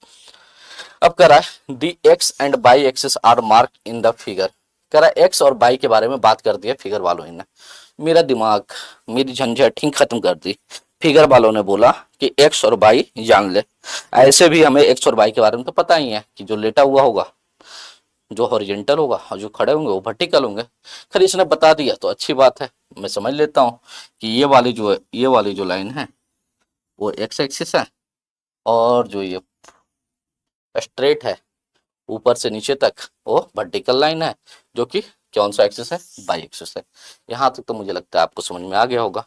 अब करा the X and Y axis are mark in the figure, करा एक्स और बाई के बारे में बात कर दिया फिगर वालों ने, मेरा दिमाग, मेरी झंझट ही खत्म कर दी। फिगर वालों ने बोला कि एक्स और बाई जान ले, ऐसे भी हमें एक्स और बाई के बारे में तो पता ही है कि जो लेटा हुआ होगा, जो हॉरिजेंटल होगा, और जो खड़े होंगे वो वर्टिकल होंगे। खैर इसने बता दिया तो अच्छी बात है, मैं समझ लेता हूँ कि ये वाली जो है, ये वाली जो लाइन है वो एक्स एक्सिस है, और जो ये स्ट्रेट है ऊपर से नीचे तक वो वर्टिकल लाइन है, जो कि कौन सा एक्सिस है, बाई एक्सिस है। यहाँ तक तो मुझे लगता है आपको समझ में आ गया होगा,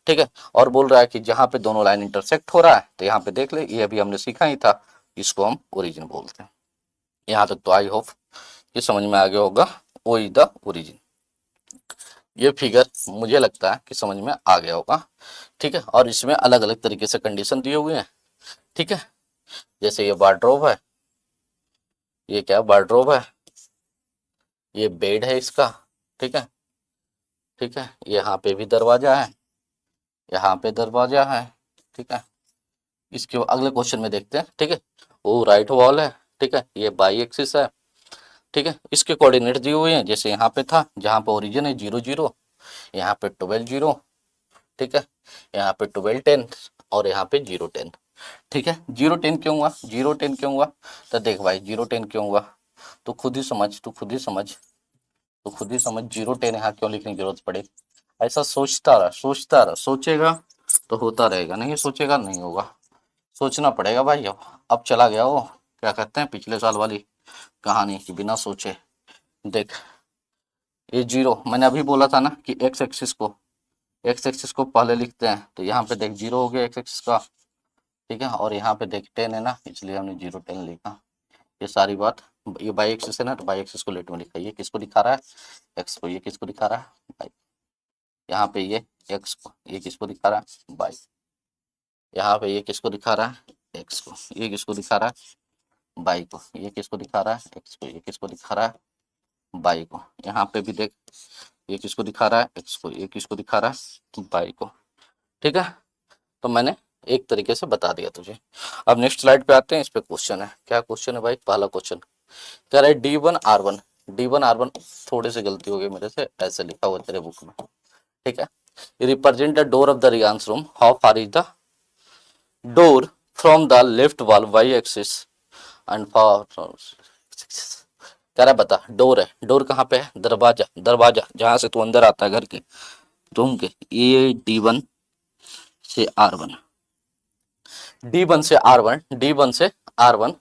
ठीक है। और बोल रहा है कि जहाँ पे दोनों लाइन इंटरसेक्ट हो रहा है, तो यहाँ पे देख ले, ये अभी हमने सीखा ही था, इसको हम ओरिजिन बोलते हैं। यहाँ तक तो आई होप ये समझ में आ गया होगा, ओ इज द ओरिजिन। ये फिगर मुझे लगता है कि समझ में आ गया होगा, ठीक है। और इसमें अलग अलग तरीके से कंडीशन दिए हुए हैं, ठीक है, जैसे ये वार्डरोब है, ये क्या वार्डरोब है, ये बेड है इसका, ठीक है, ठीक है, यहाँ पे भी दरवाजा है, यहाँ पे दरवाजा है, ठीक है। इसके अगले क्वेश्चन में देखते हैं, ठीक है, वो राइट वॉल है, ठीक है, ये बाई एक्सिस है, ठीक है। इसके कोऑर्डिनेट दिए हुए हैं, जैसे यहाँ पे था, जहाँ पे ओरिजिन है 0 0, यहाँ पे 12 0, ठीक है, यहाँ पे 12 10, और यहाँ पे 0 10, ठीक है। 0 10 क्यों हुआ, 0 10 क्यों हुआ, तो देख भाई 0 10 क्यों हुआ, तो खुद ही समझ, तू खुद ही समझ, तो खुद ही समझ 0 10 यहाँ क्यों लिखने की जरूरत पड़े। ऐसा सोचता रहा, सोचता रहा, सोचेगा तो होता रहेगा, नहीं सोचेगा नहीं होगा, सोचना पड़ेगा भाई। अब चला गया वो, क्या कहते हैं पिछले साल वाली कहानी कि बिना सोचे। देख ये 0, मैंने अभी बोला था ना कि एक्स एक्सिस को, एक्स एक्सिस को पहले लिखते हैं, तो यहाँ पे देख 0 हो गया एक्स एक्सिस का, ठीक है। और यहाँ पे देख 10 है ना, इसलिए हमने 0 10 लिखा। ये सारी बात, ये बाई एक्सिस है ना, तो बाई एक्सिस को लेट में लिखा। ये किसको दिखा रहा है, एक्स को। ये किसको दिखा रहा है, बाई। यहाँ पे ये एक्स को, ये किसको दिखा रहा है, बाई। यहाँ पे ये किसको दिखा रहा है, एक्स को। ये किसको दिखा रहा है, बाई को। ये किसको दिखा रहा है, एक्स को। ये किसको दिखा रहा है, बाई को। यहाँ पे भी देख, ये किसको दिखा रहा है, एक्स को। ये किसको दिखा रहा है, बाई को। ठीक है, तो मैंने एक तरीके से बता दिया तुझे। अब नेक्स्ट स्लाइड पे आते हैं, इस पे क्वेश्चन है। क्या क्वेश्चन है भाई, पहला क्वेश्चन कह रहा है D1R1। D1R1 थोड़ी सी गलती हो गई मेरे से, ऐसे लिखा हुआ तेरे बुक में। ठीक है, represent the door of the Reyansh room, how far is the door from the left wall Y axis and for. कह रहा है बता, डोर है, डोर कहाँ पे है, दरवाजा। दरवाजा जहां से तू अंदर आता है घर के, रूम के। ये D1 से R1, D1 से R1, D1 से R1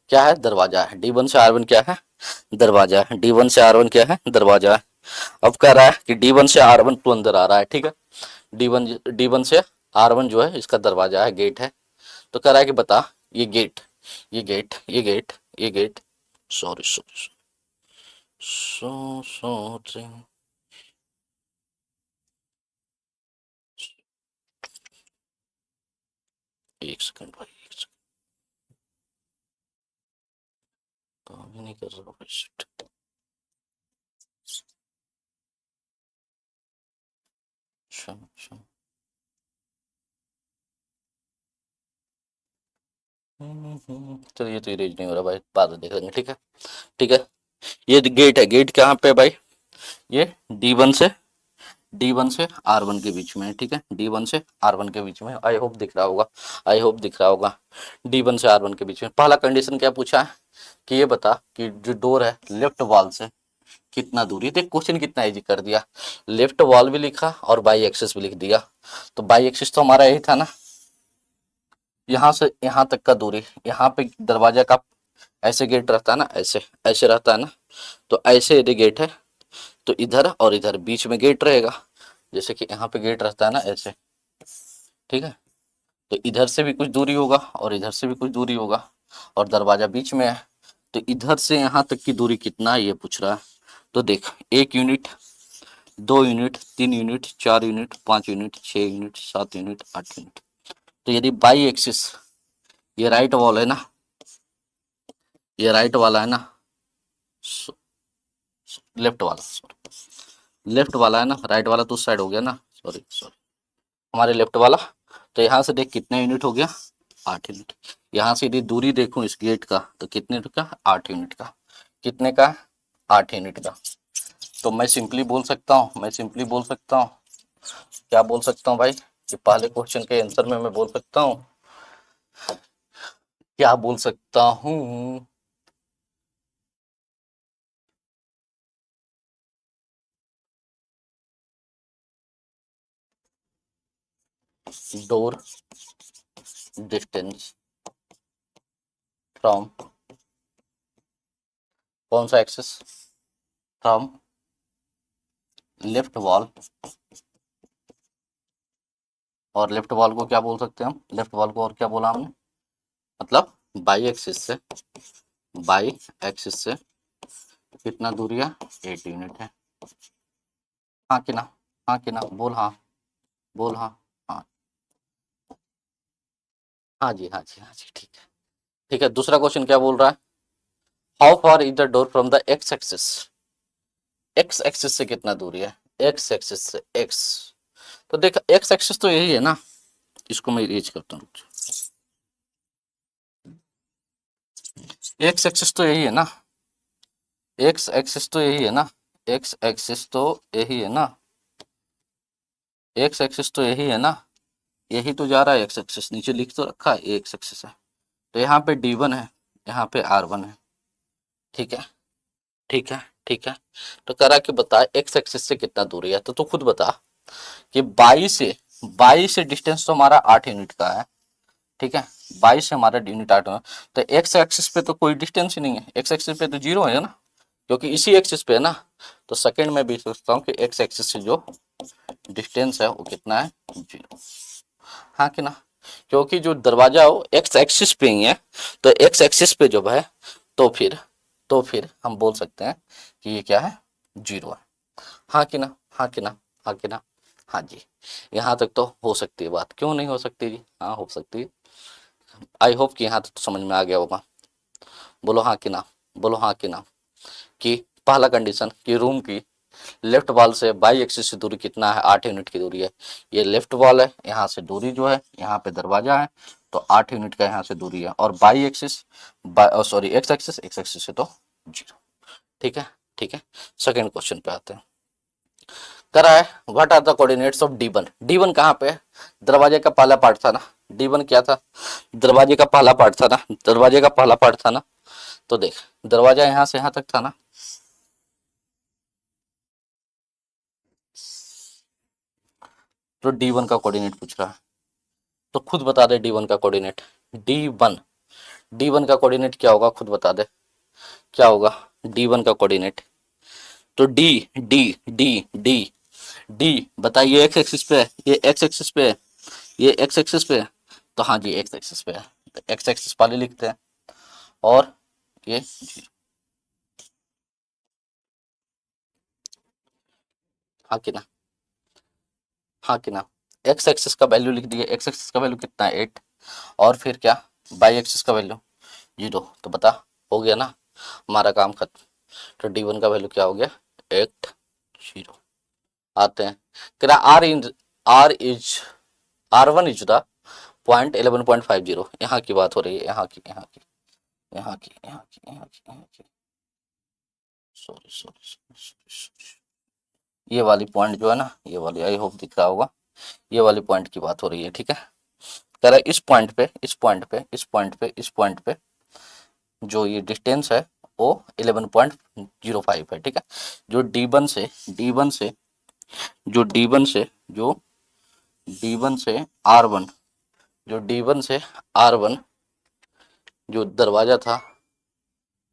क्या है, दरवाजा है। D1 से R1 क्या है, दरवाजा है। D1 से R1 क्या है, दरवाजा है। अब कह रहा है कि D1 से R1 तो अंदर आ रहा है, ठीक है। D1 से R1 जो है इसका दरवाजा है, गेट है। तो कह रहा है कि बता, ये गेट, ये गेट, ये गेट, ये गेट, सॉरी सॉरी सॉरी, एक सेकंड भाई, एक सेकंड, काम ही नहीं कर रहा भाई, shit। क्षमा क्षमा। चलिए, ये तो इरेज नहीं हो रहा भाई, बाद में देख लेंगे। ठीक है, ठीक है। ये गेट है, गेट कहाँ पे है भाई, ये D1 से R1 के बीच में है। ठीक है, D1 से R1 के बीच में, आई होप दिख रहा होगा, आई होप दिख रहा होगा। D1 से R1 के बीच में। पहला कंडीशन क्या पूछा है कि ये बता कि जो डोर है लेफ्ट वॉल से कितना दूरी है। देख क्वेश्चन कितना इजी कर दिया, लेफ्ट वॉल भी लिखा और बाई एक्सिस भी लिख दिया। तो बाई एक्सिस तो हमारा यही था ना, यहाँ से यहाँ तक का दूरी। यहाँ पे दरवाजा का ऐसे गेट रहता है ना, ऐसे ऐसे रहता है ना, तो ऐसे यदि गेट है तो इधर और इधर बीच में गेट रहेगा। जैसे कि यहाँ पे गेट रहता है ना, ऐसे। ठीक है, तो इधर से भी कुछ दूरी होगा और इधर से भी कुछ दूरी होगा, और दरवाजा बीच में है। तो इधर से यहाँ तक की दूरी कितना है ये पूछ रहा है। तो देख, 1 unit, 2 unit, 3 unit, 4 unit, 5 unit, 6 unit, 7 unit, 8 unit. तो यदि बाई एक्सिस, ये राइट वॉल है ना, ये राइट वाला है ना, लेफ्ट वाला, सॉरी, लेफ्ट वाला है ना, राइट वाला तो उस साइड हो गया ना, सॉरी सॉरी, हमारे लेफ्ट वाला। तो यहाँ से देख कितने यूनिट हो गया, 8 यूनिट। यहाँ से यदि दूरी देखूं इस गेट का, तो कितने का, 8 यूनिट का। कितने का, 8 यूनिट का। तो मैं सिंपली बोल सकता हूँ, मैं सिंपली बोल सकता हूँ, क्या बोल सकता हूँ भाई, कि पहले क्वेश्चन के आंसर में मैं बोल सकता हूँ, क्या बोल सकता हूँ, डोर डिस्टेंस फ्रॉम, कौन सा एक्सेस, फ्रॉम लेफ्ट वॉल। और लेफ्ट वॉल को क्या बोल सकते हैं हम, लेफ्ट वॉल को और क्या बोला हमने, मतलब बाई एक्सिस से, बाई एक्सिस से कितना दूरी है, 8 यूनिट है। हाँ कि ना, हाँ कि ना, बोल हाँ, बोल हाँ। हाँ, हाँ जी, हाँ जी, हाँ जी, ठीक है। ठीक है, दूसरा क्वेश्चन क्या बोल रहा है, how far is the door from the x axis. X axis से कितना दूरी है, एक्स एक्सिस से, एक्स। तो देख, एक्स एक्सिस तो यही है ना, इसको मैं इरेज करता हूँ। एक्स एक्सिस तो यही है ना, एक्स एक्सिस तो यही है ना, एक्स एक्सिस तो यही है ना, एक्स एक्सिस तो यही है ना, यही तो जा रहा है एक्स एक्सिस, नीचे लिख तो रखा है एक्स एक्सिस है। तो यहाँ पे D1 है, यहाँ पे R1 है। ठीक है, ठीक है, ठीक है। तो करा कि बता एक्स एक्सिस से कितना दूरी है, तो तू खुद बता कि 22 से डिस्टेंस तो हमारा 8 यूनिट का है। ठीक है, 22 से हमारा यूनिट 8 है। तो एक्स एक्सिस पे तो कोई डिस्टेंस ही नहीं है, एक्स एक्सिस पे तो 0 है ना, क्योंकि इसी एक्सिस पे है ना। तो सेकंड में भी सोचता हूँ कि एक्स एक्सिस से जो डिस्टेंस है वो कितना है, 0। हाँ कि ना। क्योंकि जो दरवाजा हो एक्स एक्सिस पे ही है, तो एक्स एक्सिस पे जब है तो फिर हम बोल सकते हैं कि ये क्या है, 0 है। हाँ कि ना, हाँ कि ना, हाँ कि ना, हाँ जी। यहाँ तक तो हो सकती है बात, क्यों नहीं हो सकती जी, हाँ हो सकती है। आई होप कि यहाँ तक तो समझ में आ गया होगा। बोलो हाँ कि ना, बोलो हाँ कि ना। कि पहला कंडीशन कि रूम की लेफ्ट वॉल से बाई एक्सिस की दूरी कितना है, 8 यूनिट की दूरी है। ये लेफ्ट वॉल है, यहाँ से दूरी जो है, यहाँ पे दरवाजा है, तो 8 यूनिट का यहाँ से दूरी है। और by axis, sorry x axis से तो 0। ठीक है, ठीक है। सेकेंड क्वेश्चन पे आते हैं। करा है what are the coordinates of D1। D1 कहाँ पे है, दरवाजे का पहला पार्ट था ना, D1 क्या था, दरवाजे का पहला पार्ट था ना, दरवाजे का पहला पार्ट था ना। तो देख दरवाजा यहाँ से यहाँ तक था ना, तो D1 का कोऑर्डिनेट पूछ रहा है, तो खुद बता दे D1 का कोऑर्डिनेट। D1, D1 का कोऑर्डिनेट क्या होगा, खुद बता दे क्या होगा D1 का कोऑर्डिनेट। तो D D D D D बताइए, एक्स एक्सिस पे है, ये एक्स एक्सिस पे है, ये एक्स एक्सिस पे है, तो हाँ जी एक्स एक्सिस पे है, तो एक्स एक्सिस पहले लिखते हैं। और ये हाँ कि ना, हाँ कि ना। एक्स एक्सिस का वैल्यू लिख दिए, एक्स एक्सिस का वैल्यू कितना है 8, और फिर क्या बाई एक्सिस का वैल्यू 0, तो बता हो गया ना हमारा काम खत्म। तो D1 का वैल्यू क्या हो गया 8 0। आते हैं कह रहा R1 इज द पॉइंट 11.50। यहाँ की बात हो रही है, यहाँ की, यहाँ की, यहाँ की, यहाँ की, यहाँ की, यहाँ की, सॉरी सॉरी सॉरी, ये वाली पॉइंट जो है ना, ये वाली, आई होप दिख रहा होगा, ये वाली पॉइंट की बात हो रही है। ठीक है, कह रहा है इस पॉइंट पे, इस पॉइंट पे, इस पॉइंट पे, इस पॉइंट पे जो ये डिस्टेंस है वो 11.05 है। ठीक है, जो D1 से, D1 से जो D1 से जो D1 से R1, जो D1 से R1 जो दरवाजा था,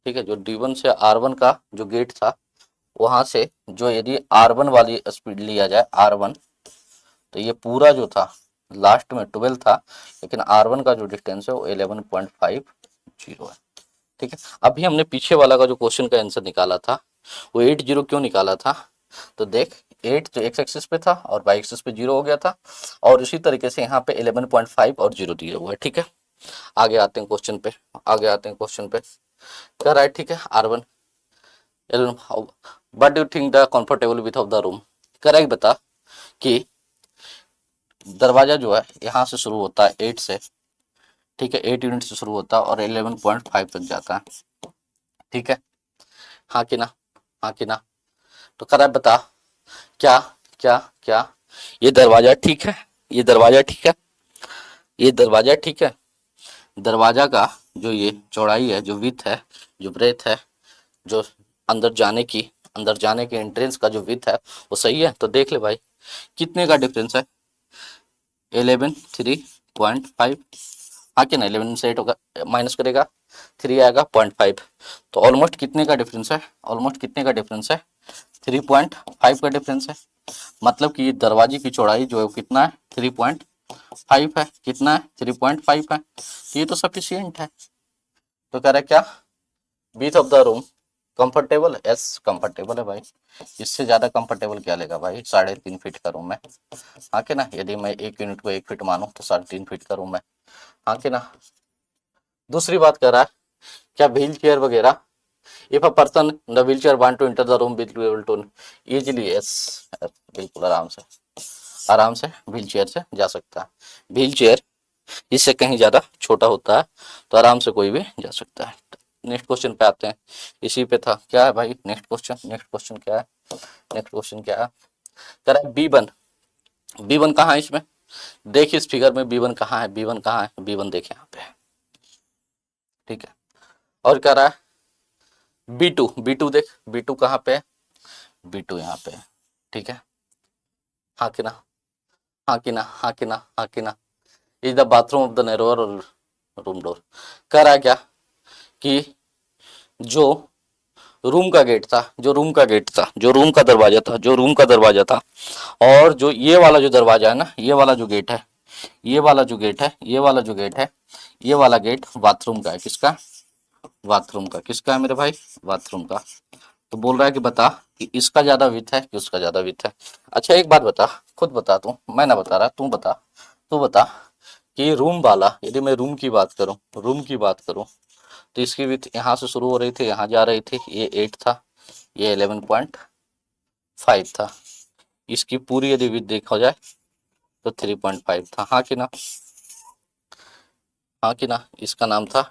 ठीक है, जो D1 से R1 का जो गेट था, वहां से जो यदि R1 वाली स्पीड लिया जाए R1, तो ये पूरा जो था लास्ट में 12 था, लेकिन R1 का जो डिस्टेंस है वो 11.50 है। ठीक है, अभी हमने पीछे वाला का जो क्वेश्चन का आंसर निकाला था वो 80 क्यों निकाला था, तो देख 8 तो एक्स एक्सिस पे था और वाई एक्सिस पे 0 हो गया था, और इसी तरीके से यहाँ पे 11.5 और 0 दिया हुआ है। ठीक है, आगे आते हैं क्वेश्चन पे, आगे आते हैं क्वेश्चन पे। क्या राइट, ठीक है, R1 what do think the comfortable width of the room. Correct बता कि दरवाजा जो है यहाँ से शुरू होता है 8 से, ठीक है, 8 यूनिट से शुरू होता है और 11.5 तक जाता है। ठीक है, हाँ कि ना, हाँ कि ना। तो करेक्ट बता क्या क्या क्या ये दरवाजा ठीक है, ये दरवाजा ठीक है, ये दरवाजा ठीक है, दरवाजा का जो ये चौड़ाई है, जो विड्थ है, जो ब्रेथ है, जो अंदर जाने के एंट्रेंस का जो विड्थ है वो सही है। तो देख ले भाई कितने का डिफरेंस है, 11 3.5। हाँ क्या ना, 11 से 8 होगा, माइनस करेगा 3 आएगा 0.5, तो ऑलमोस्ट कितने का डिफरेंस है, ऑलमोस्ट कितने का डिफरेंस है, 3.5 का डिफरेंस है। मतलब कि दरवाजे की चौड़ाई जो है वो कितना है, 3.5 है, कितना है 3.5 है, तो ये तो सफिशियंट है। तो कह रहा है क्या, बीच of the room comfortable, yes comfortable है भाई, इससे ज्यादा कंफर्टेबल क्या लेगा भाई, 3.5 फीट का रूम है। हाँ कि ना, यदि मैं 1 यूनिट को 1 फीट मानूं तो 3.5 फीट का रूम है। हाँ कि ना। दूसरी बात कर रहा है क्या व्हील चेयर वगैरह, if a person the wheel chair want to enter the room will be able to easily, yes बिल्कुल आराम से, आराम से व्हील चेयर से जा सकता है। व्हील चेयर इससे कहीं ज़्यादा छोटा होता है, तो आराम से कोई भी जा सकता है। नेक्स्ट क्वेश्चन पे आते हैं, इसी पे था, क्या है भाई नेक्स्ट क्वेश्चन, नेक्स्ट क्वेश्चन क्या है, नेक्स्ट क्वेश्चन क्या है, कह रहा है B1, B1 कहाँ है इसमें, देख इस फिगर में B1 कहाँ है, B1 कहाँ है, B1 देखे यहाँ पे, ठीक है। और कह रहा है B2, B2 देख B2 कहाँ पे है, B2 यहाँ पे है, ठीक है। हाँ कि ना, हाँ कि ना, हाँ कि ना, हाँ कि ना। Is the bathroom of the narrower room door. कह रहा है क्या कि जो रूम का गेट था, जो रूम का गेट था, जो रूम का दरवाजा था, जो रूम का दरवाजा था, और जो ये वाला जो दरवाजा है ना, ये वाला जो गेट है, ये वाला जो गेट है, ये वाला जो गेट है, ये वाला गेट बाथरूम का है। किसका? बाथरूम का। किसका है मेरे भाई? बाथरूम का। तो बोल रहा है कि बता कि इसका ज्यादा विथ है कि उसका ज्यादा विथ है। अच्छा एक बात बता, खुद बता तू, मैं ना बता रहा, तू बता। तू बता कि रूम वाला, यदि मैं रूम की बात करूं, रूम की बात करूं, तो इसकी विथ यहाँ से शुरू हो रही थी, यहाँ जा रही थी, ये 8 था, ये 11.5 था। इसकी पूरी यदि विथ देखा जाए तो 3.5 था। हाँ कि ना? हाँ कि ना? इसका नाम था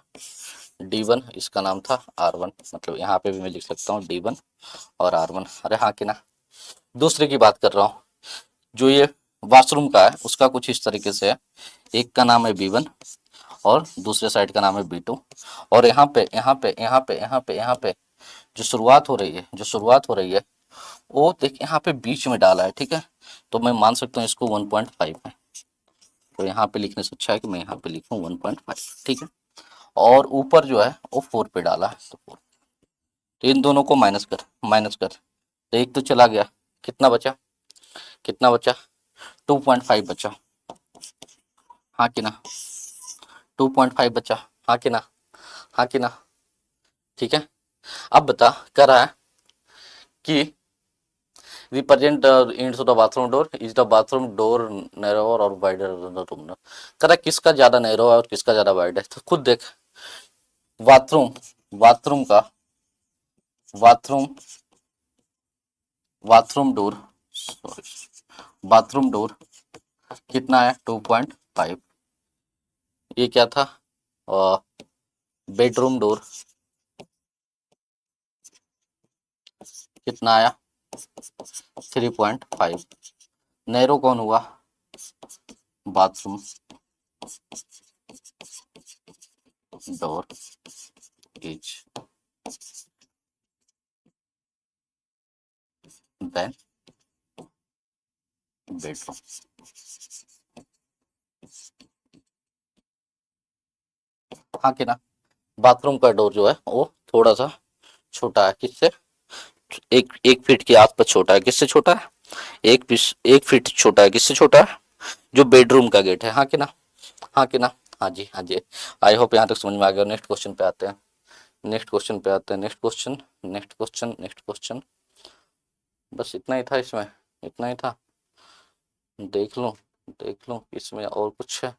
D1, इसका नाम था R1। मतलब यहाँ पे भी मैं लिख सकता हूँ D1 और R1। अरे हाँ कि ना? दूसरे की बात कर रहा हूँ, जो ये वॉशरूम का है उसका कुछ इस तरीके से है। एक का नाम है B1 और दूसरे साइड का नाम है B2। और यहाँ पे जो शुरुआत हो रही है, जो शुरुआत हो रही है वो देख यहाँ पे बीच में डाला है। ठीक है, तो मैं मान सकता हूँ इसको 1.5 है। तो यहाँ पे लिखने से अच्छा है कि मैं यहाँ पे लिखूँ 1.5। ठीक है, और ऊपर जो है वो 4 पे डाला है, तो 4। तो इन दोनों को माइनस कर, माइनस कर, तो एक तो चला गया, कितना बचा? कितना बचा? 2.5 बचा। हाँ कि ना? 2.5 बचा। हाँ कि ना? हाँ कि ना? ठीक है, अब बता, कह रहा है कि represent ends of the bathroom door, is the bathroom door narrower or wider than the room? कह रहा है किसका ज्यादा नैरो है और किसका ज्यादा वाइड है। तो खुद देख, बाथरूम, बाथरूम का, bathroom, bathroom door, sorry, bathroom door कितना है? 2.5। ये क्या था? बेडरूम डोर कितना आया? 3.5। नैरो कौन हुआ? Bathroom door is than bedroom. हाँ कि ना? बाथरूम का डोर जो है वो थोड़ा सा छोटा है। किससे? एक फीट के आसपास छोटा है। किससे छोटा है? एक फीट छोटा है। किससे छोटा है? जो बेडरूम का गेट है। हाँ कि ना? हाँ कि ना? हाँ जी, हाँ जी। आई होप यहाँ तक समझ में आ गया। नेक्स्ट क्वेश्चन पे आते हैं, नेक्स्ट क्वेश्चन पे आते हैं। Next question, next question, next question. बस इतना ही था इसमें, इतना ही था। देख लूँ, देख लूँ इसमें और कुछ है।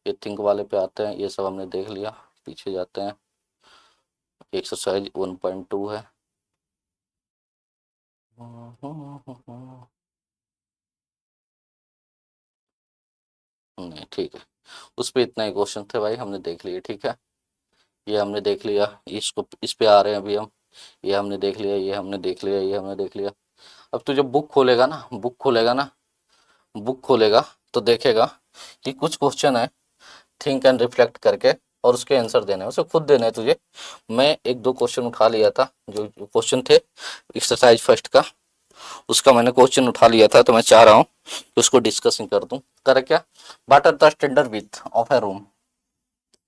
ये थिंक वाले पे आते हैं, ये सब हमने देख लिया। पीछे जाते हैं, एक्सरसाइज 1.2 है। नहीं ठीक है, उस पे इतना ही क्वेश्चन थे भाई, हमने देख लिए। ठीक है, ये हमने देख लिया, इसको इस पे आ रहे हैं अभी हम। ये हमने देख लिया, ये हमने देख लिया, ये हमने देख लिया। अब तू जब बुक खोलेगा ना, बुक खोलेगा ना, बुक खोलेगा तो देखेगा कि कुछ क्वेश्चन है थिंक एंड रिफ्लेक्ट करके, और उसके आंसर देने हैं, उसे खुद देने हैं तुझे। मैं एक दो क्वेश्चन उठा लिया था, जो क्वेश्चन थे एक्सरसाइज फर्स्ट का, उसका मैंने क्वेश्चन उठा लिया था। तो मैं चाह रहा हूँ कि उसको डिस्कसिंग कर दूं। कर क्या? What are the standard width of a room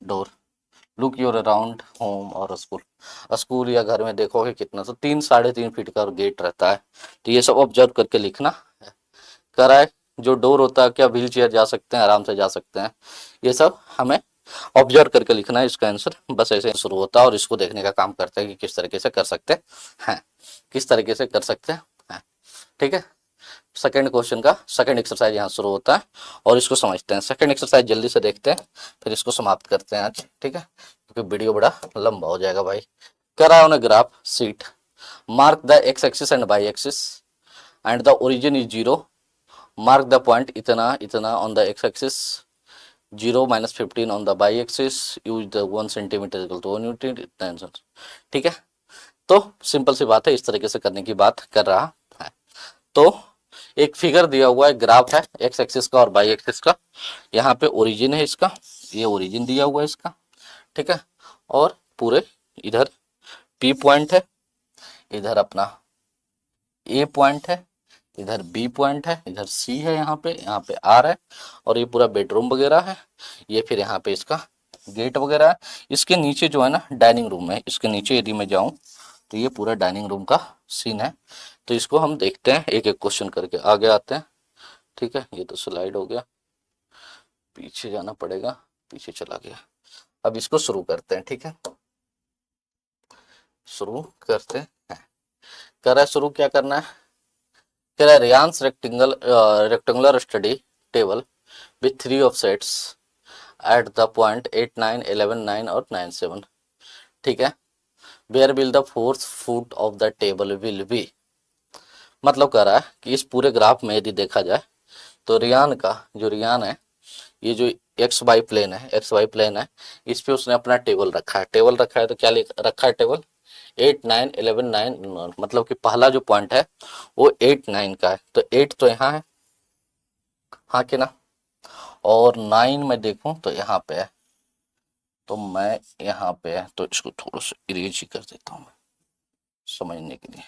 door? Look your around home और स्कूल। स्कूल या घर में देखोगे कितना, तो 3 साढ़े 3 फीट का गेट रहता है। तो ये सब ऑब्जर्व करके लिखना है। कह रहा है जो डोर होता है, क्या व्हील चेयर जा सकते हैं? आराम से जा सकते हैं। ये सब हमें ऑब्जर्व करके लिखना है। इसका आंसर बस ऐसे शुरू होता है, और इसको देखने का काम करते हैं कि किस तरीके से कर सकते हैं, किस तरीके से कर सकते हैं। ठीक है, सेकंड क्वेश्चन का सेकंड एक्सरसाइज यहाँ शुरू होता है, और इसको समझते हैं। सेकंड एक्सरसाइज जल्दी से देखते हैं, फिर इसको समाप्त करते हैं आज। ठीक है, क्योंकि वीडियो बड़ा लंबा हो जाएगा भाई। कह रहा है on a graph sheet, mark the x axis and y axis and the origin is 0। Mark the point इतना इतना on the x axis, 0 - 15 on the y axis, use the 1 centimetre equal to 1 newton. ठीक है, तो simple सी बात है, इस तरीके से करने की बात कर रहा है। तो एक फिगर दिया हुआ है, ग्राफ है एक्स एक्सिस का और वाई एक्सिस का। यहाँ पे ओरिजिन है इसका, ये ओरिजिन दिया हुआ है इसका। ठीक है, और पूरे इधर पी पॉइंट है, इधर अपना ए पॉइंट है, इधर बी पॉइंट है, इधर सी है, यहाँ पे आर है, और ये पूरा बेडरूम वगैरह है। ये फिर यहाँ पे इसका गेट वगैरह है। इसके नीचे जो है ना डाइनिंग रूम है, इसके नीचे यदि मैं जाऊँ तो ये पूरा डाइनिंग रूम का सीन है। तो इसको हम देखते हैं एक एक क्वेश्चन करके, आगे आते हैं। ठीक है, ये तो स्लाइड हो गया। पीछे जाना पड़ेगा, पीछे चला गया। अब इसको शुरू करते हैं, ठीक है, शुरू करते हैं। कह रहा है शुरू क्या करना है, कह रहा है Reyansh rectangular study table with 3 offsets at the point 8 9 11 9 और 9 7, ठीक है, where will the fourth foot of the table will be. मतलब कह रहा है कि इस पूरे ग्राफ में यदि देखा जाए तो रियान का जो रियान है, ये जो एक्स वाई प्लेन है, एक्स वाई प्लेन है, इस पे उसने अपना टेबल रखा है। टेबल रखा है तो क्या रखा है टेबल, 8 9 11 9, मतलब कि पहला जो पॉइंट है वो 8 9 का है, तो 8 तो यहाँ है, हाँ कि ना, और 9 में देखूं तो यहाँ पे है, तो मैं यहाँ पे है, तो इसको थोड़ा सा इरेज ही कर देता हूँ मैं समझने के लिए।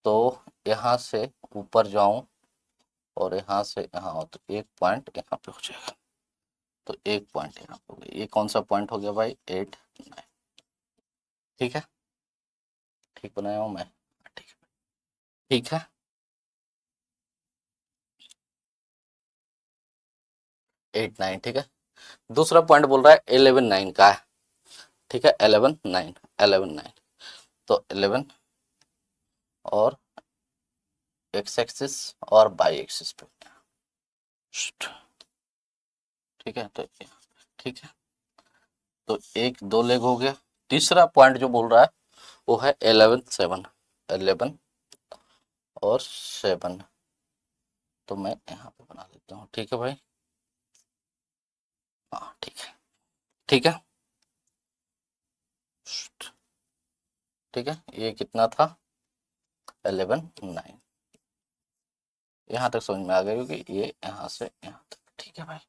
तो यहाँ से ऊपर जाऊं और यहाँ से यहाँ, तो एक पॉइंट यहाँ पे हो जाएगा, तो एक पॉइंट यहाँ पे हो गया। ये कौन सा पॉइंट हो गया भाई, 8 9, ठीक है, ठीक बनाया हूँ मैं, ठीक है, ठीक है, 8 9, ठीक है। दूसरा पॉइंट बोल रहा है 11 9 का है, ठीक है, 11 9, 11 9, तो 11 और एक्स एक्सिस और वाई एक्सिस पे, ठीक है, तो ठीक है, तो एक दो लेग हो गया। तीसरा पॉइंट जो बोल रहा है वो है 11 7, 11 और 7, तो मैं यहाँ पे बना देता हूँ, ठीक है भाई, हाँ ठीक है, ठीक है, ठीक है, ये कितना था 11 9, यहाँ तक समझ में आ गया, क्योंकि ये यहाँ से यहाँ तक, ठीक है भाई।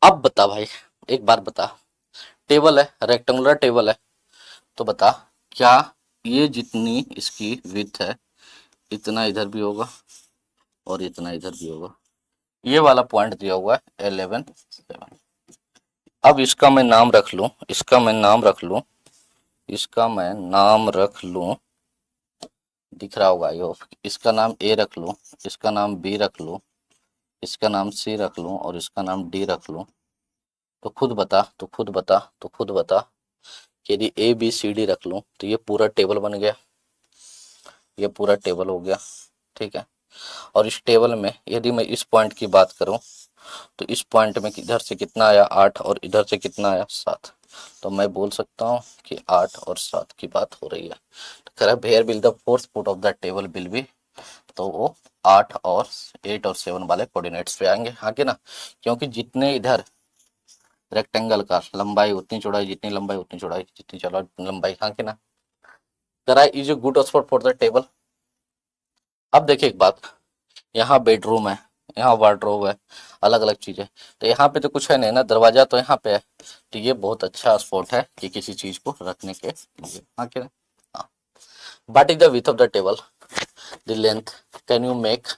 अब बता भाई, एक बार बता, टेबल है, रेक्टेंगुलर टेबल है, तो बता क्या ये जितनी इसकी विड्थ है इतना इधर भी होगा और इतना इधर भी होगा। ये वाला पॉइंट दिया हुआ है 11 7। अब इसका मैं नाम रख लूं, इसका मैं नाम रख लूं, इसका मैं नाम रख लूं, दिख रहा होगा यो, इसका नाम ए रख लूं, इसका नाम बी रख लूं, इसका नाम सी रख लूं और इसका नाम डी रख लूं। तो खुद बता, तो खुद बता, तो खुद बता कि यदि ए बी सी डी रख लूं तो ये पूरा टेबल बन गया, ये पूरा टेबल हो गया, ठीक है। और इस टेबल में यदि मैं इस पॉइंट की बात करूं तो इस पॉइंट में इधर से कितना आया 8 और इधर से कितना आया 7, तो मैं बोल सकता हूं कि 8 और 7 की बात हो रही है। तो कह रहा है where will the fourth foot of the table will be, तो वो 8 और 8 और 7 वाले कोऑर्डिनेट्स पे आएंगे, हाँ कि ना, क्योंकि जितने इधर रेक्टेंगल का लंबाई उतनी चौड़ाई, जितनी लंबाई उतनी चौड़ाई, जितनी चौड़ाई उतनी लंबाई, हाँ कि ना। कह रहा है is a good spot for the table. अब देखिए एक बात, यहाँ बेडरूम है, यहाँ वार्डरोब है, अलग अलग चीजें, तो यहाँ पे तो कुछ है नहीं ना, दरवाजा तो यहाँ पे है, तो ये बहुत अच्छा स्पॉट है कि किसी चीज को रखने के लिए, हाँ क्या, हाँ। What is the width of the table, the length, can you make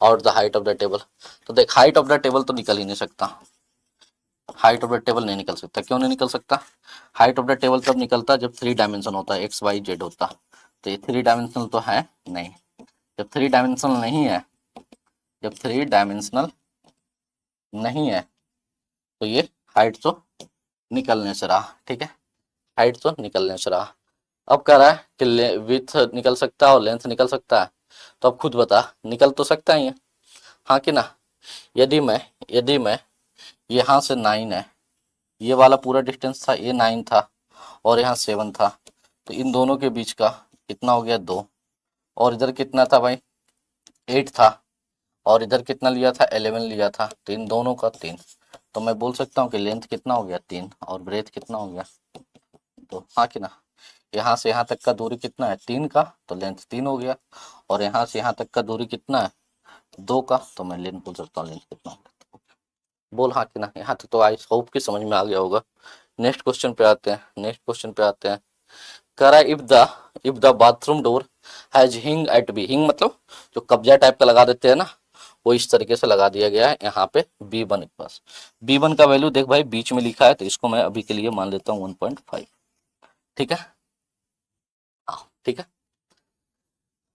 out the height of the table। तो देख हाइट ऑफ द टेबल तो निकल ही नहीं सकता, हाइट ऑफ द टेबल नहीं निकल सकता, क्यों नहीं निकल सकता, हाइट ऑफ द टेबल तब निकलता जब 3 डायमेंशन होता है, एक्स वाई जेड होता, तो ये 3 डायमेंशनल तो है नहीं। जब 3 डायमेंशनल नहीं है, जब 3 डायमेंशनल नहीं है तो ये हाइट तो निकलने से रहा, ठीक है, हाइट तो निकलने से रहा। अब कह रहा है कि विथ निकल सकता है और लेंथ निकल सकता है, तो अब खुद बता, निकल तो सकता ही है, हाँ कि ना। यदि मैं यहाँ से 9 है, ये वाला पूरा डिस्टेंस था, ये 9 था और यहाँ 7 था, तो इन दोनों के बीच का कितना हो गया 2, और इधर कितना था भाई 8 था, और इधर कितना लिया था 11 लिया था, तो इन दोनों का 3, तो मैं बोल सकता हूँ कि लेंथ कितना हो गया 3 और ब्रेथ कितना हो गया 2, हाँ कि ना। यहाँ से यहाँ तक का दूरी कितना है 3 का, तो लेंथ 3 हो गया, और यहाँ से यहाँ तक का दूरी कितना है 2 का, तो मैं लेंथ बोल सकता हूँ लेंथ कितना हो गया, बोल हाँ कि ना। यहाँ तक तो आई होप कि समझ में आ गया होगा। नेक्स्ट क्वेश्चन पे आते हैं, नेक्स्ट क्वेश्चन पे आते हैं। कह रहा है if the bathroom door has हिंग एट बी, हिंग मतलब जो कब्जा टाइप का लगा देते हैं ना, वो इस तरीके से लगा दिया गया है यहाँ पे B1 के पास। B1 का वैल्यू देख भाई बीच में लिखा है, तो इसको मैं अभी के लिए मान लेता हूँ 1.5, ठीक है, हाँ ठीक है।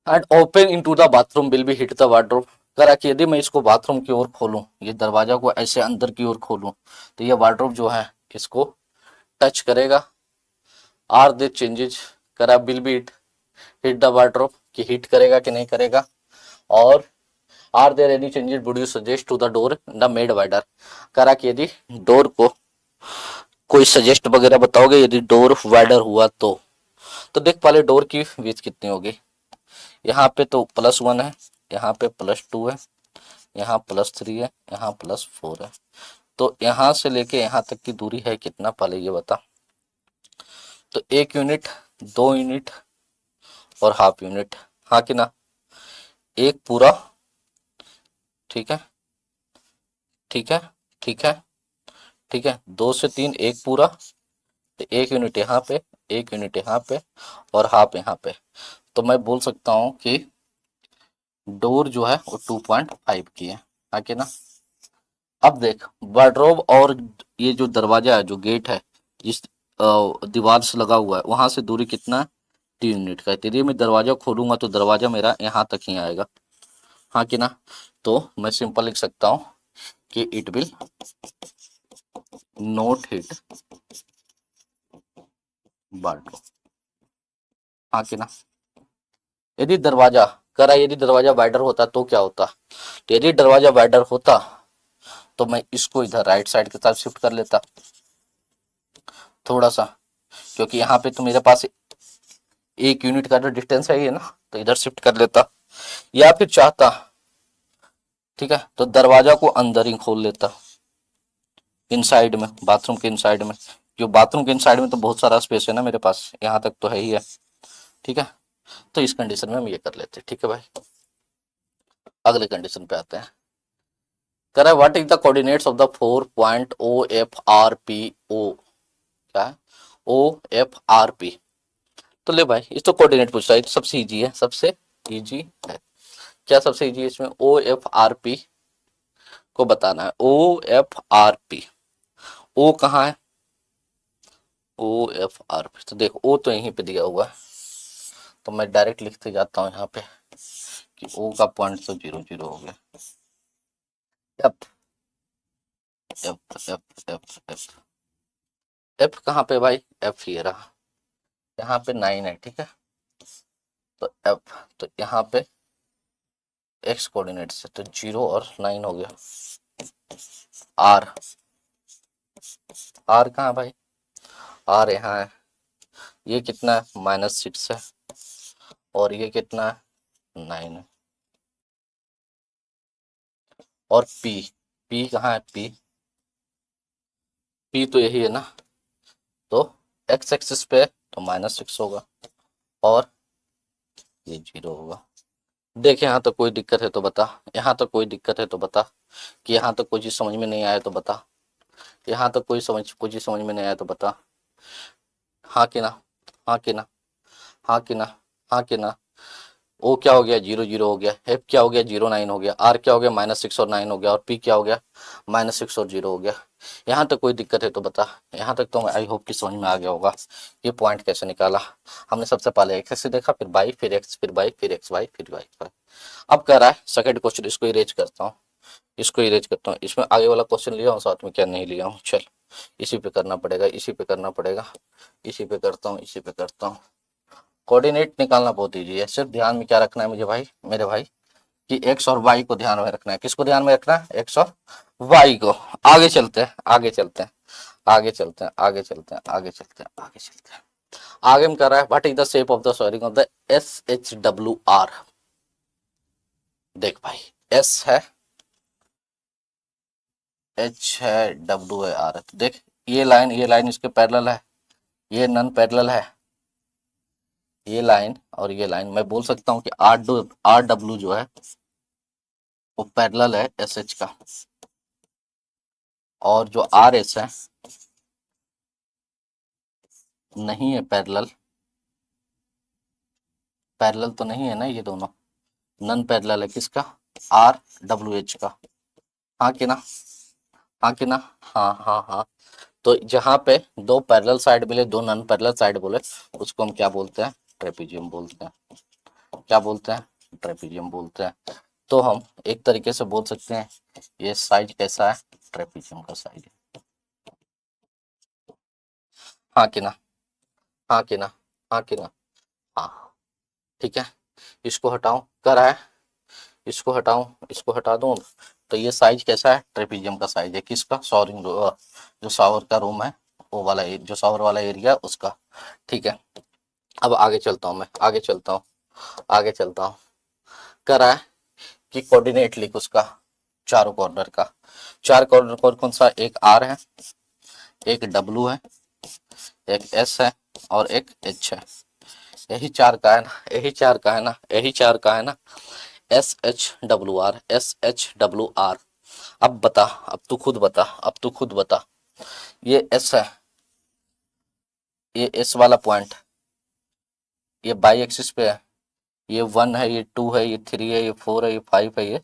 And open into the bathroom will be hit the wardrobe. करा कि यदि मैं इसको बाथरूम की ओर खोलूं, ये दरवाजा को ऐसे अंदर की ओर खोलूं, तो ये वार्डरोब जो है इसको टच करेगा। आर दे चेंजेज, करा will be hit the wardrobe, कि हिट करेगा कि नहीं करेगा। और are there any changes would you suggest to the door the made wider, करा कि यदि डोर को कोई सजेस्ट वगैरह बताओगे यदि डोर वाइडर हुआ तो देख पहले डोर की विड्थ कितनी होगी। यहाँ पे तो +1 है, यहाँ पे +2 है, यहाँ +3 है, यहाँ +4 है। तो यहाँ से लेके यहाँ तक की दूरी है कितना, पहले ये बता। तो 1 यूनिट, 2 यूनिट और हाफ यूनिट, हाँ कि ना। एक पूरा, ठीक है, ठीक है, ठीक है, ठीक है। 2 से 3 एक पूरा, तो 1 यूनिट यहाँ पे, 1 यूनिट यहाँ पे और हाफ यहाँ पे। तो मैं बोल सकता हूँ कि डोर जो है वो 2.5 की है, हाँ कि ना। अब देख वार्डरोब और ये जो दरवाजा है, जो गेट है, जिस दीवार से लगा हुआ है, वहां से दूरी कितना है, 3 यूनिट का है। यदि मैं दरवाजा खोलूंगा तो दरवाजा मेरा यहाँ तक ही आएगा, हाँ कि ना। तो मैं सिंपल लिख सकता हूँ कि it will not hit wardrobe, हाँ कि ना। यदि दरवाजा, करा यदि दरवाजा वाइडर होता तो क्या होता, तो यदि दरवाजा वाइडर होता तो मैं इसको इधर राइट साइड के साथ शिफ्ट कर लेता थोड़ा सा, क्योंकि यहाँ पे तो मेरे पास 1 यूनिट का जो डिस्टेंस है ये ना, तो इधर शिफ्ट कर लेता। या फिर चाहता, ठीक है, तो दरवाजा को अंदर ही खोल लेता, इनसाइड में, बाथरूम के इनसाइड में। जो बाथरूम के इनसाइड में तो बहुत सारा स्पेस है ना मेरे पास, यहाँ तक तो है ही है, ठीक है। तो इस कंडीशन में हम ये कर लेते हैं, ठीक है भाई। अगले कंडीशन पे आते हैं। कह रहा है what is the coordinates of the 4 point O F R P O, क्या है ओ एफ आर पी। तो ले भाई, इस तो कोऑर्डिनेट पूछ रहा है, तो सबसे इजी है, सबसे इजी है। क्या सबसे इजी है इसमें, ओ एफ आर पी को बताना है। ओ एफ आर पी, ओ कहाँ है, ओ एफ आर पी, तो देखो ओ तो यहीं पे दिया हुआ है, तो मैं डायरेक्ट लिखते जाता हूँ यहाँ पे कि ओ का पॉइंट तो 0 0 हो गया। F F F F F F कहाँ पे भाई, एफ ये रहा, यहाँ पे 9 है, ठीक है। तो एफ, तो यहाँ पे एक्स कोऑर्डिनेट से तो 0 और 9 हो गया। आर, आर कहाँ भाई, आर यहाँ है, ये कितना है, -6 है, और ये कितना है, 9 है। और पी, पी कहाँ है, पी, पी तो यही है ना, तो एक्स एक्सिस पे तो -6 होगा और ये 0 होगा। देख यहाँ तक कोई दिक्कत है तो बता, यहाँ तक कोई दिक्कत है तो बता, कि यहाँ तक कोई चीज़ समझ में नहीं आया तो बता, यहाँ तक कोई चीज़ समझ में नहीं आया तो बता, हाँ कि ना, हाँ कि ना, हाँ कि ना, हाँ कि ना। ओ क्या हो गया, 0 0 हो गया, एफ क्या हो गया, 0 9 हो गया, आर क्या हो गया, -6 और 9 हो गया, और पी क्या हो गया, -6 और 0 हो गया। यहाँ तक कोई दिक्कत है तो बता। यहाँ तक तो आई होप कि समझ में आ गया होगा ये पॉइंट कैसे निकाला। हमने सबसे पहले एक्स से देखा, फिर बाई, फिर एक्स, फिर बाई, फिर एक्स वाई, फिर वाई। अब कह रहा है सेकंड क्वेश्चन, इसको इरेज करता हूँ, इसको इरेज करता हूँ। इसमें आगे वाला क्वेश्चन लिया हूँ, साथ में क्या नहीं लिया हूँ, चल इसी पे करना पड़ेगा, इसी पे करना पड़ेगा, इसी पे करता हूँ, इसी पे करता हूँ। कोऑर्डिनेट निकालना बहुत ईजी है, सिर्फ ध्यान में क्या रखना है मुझे भाई, मेरे भाई, कि एक्स और वाई को ध्यान में रखना है। किसको ध्यान में रखना है, एक्स और वाई को। आगे चलते हैं, आगे चलते हैं, आगे चलते हैं, आगे चलते हैं, आगे चलते हैं, आगे चलते हैं। आगे में कर रहा है what is the shape of the soaring of the S H W R. देख भाई, एस है, एच है, डब्ल्यू है, आर है। तो देख ये लाइन इसके पैरेलल है, ये नॉन पैरेलल है, ये लाइन और ये लाइन। मैं बोल सकता हूँ कि आर डब्ल्यू जो है वो पैरेलल है एस एच का, और जो आर एस है नहीं है पैरेलल, पैरेलल तो नहीं है ना, ये दोनों नॉन पैरेलल है किसका, आर डब्ल्यू एच का, हाँ कि ना, हाँ कि ना, हाँ हाँ हाँ। तो जहाँ पे दो पैरेलल साइड मिले, दो नॉन पैरेलल साइड बोले, उसको हम क्या बोलते हैं, ट्रेपेजियम बोलते हैं। क्या बोलते हैं, ट्रेपेजियम बोलते हैं। तो हम एक तरीके से बोल सकते हैं ये साइज कैसा है, ट्रेपीजियम का साइज है। हाँ कि ना, हाँ कि ना, हाँ कि ना, हाँ। ठीक है, इसको हटाऊं, करा है, इसको हटाऊं, इसको हटा दूं, तो ये साइज कैसा है, ट्रेपीजियम का साइज है। किसका, शॉवरिंग, जो शॉवर का रूम है वो वाला, जो शॉवर वाला एरिया उसका। ठीक है, अब आगे चलता हूँ, मैं आगे चलता हूँ, आगे चलता हूँ। करा है कि कोऑर्डिनेट लिख उसका, चारों कॉर्नर का। चार कॉर्नर कौन कौन सा, एक आर है, एक डब्लू है, एक एस है और एक एच है। यही चार का है ना, यही चार का है ना, यही चार का है ना। S H W R, S H W R. अब बता, अब तू खुद बता, अब तू खुद बता। ये एस है, ये एस वाला पॉइंट, ये बाई एक्सिस पे है। ये 1 है, ये 2 है, ये 3 है, ये 4 है, ये 5 है, ये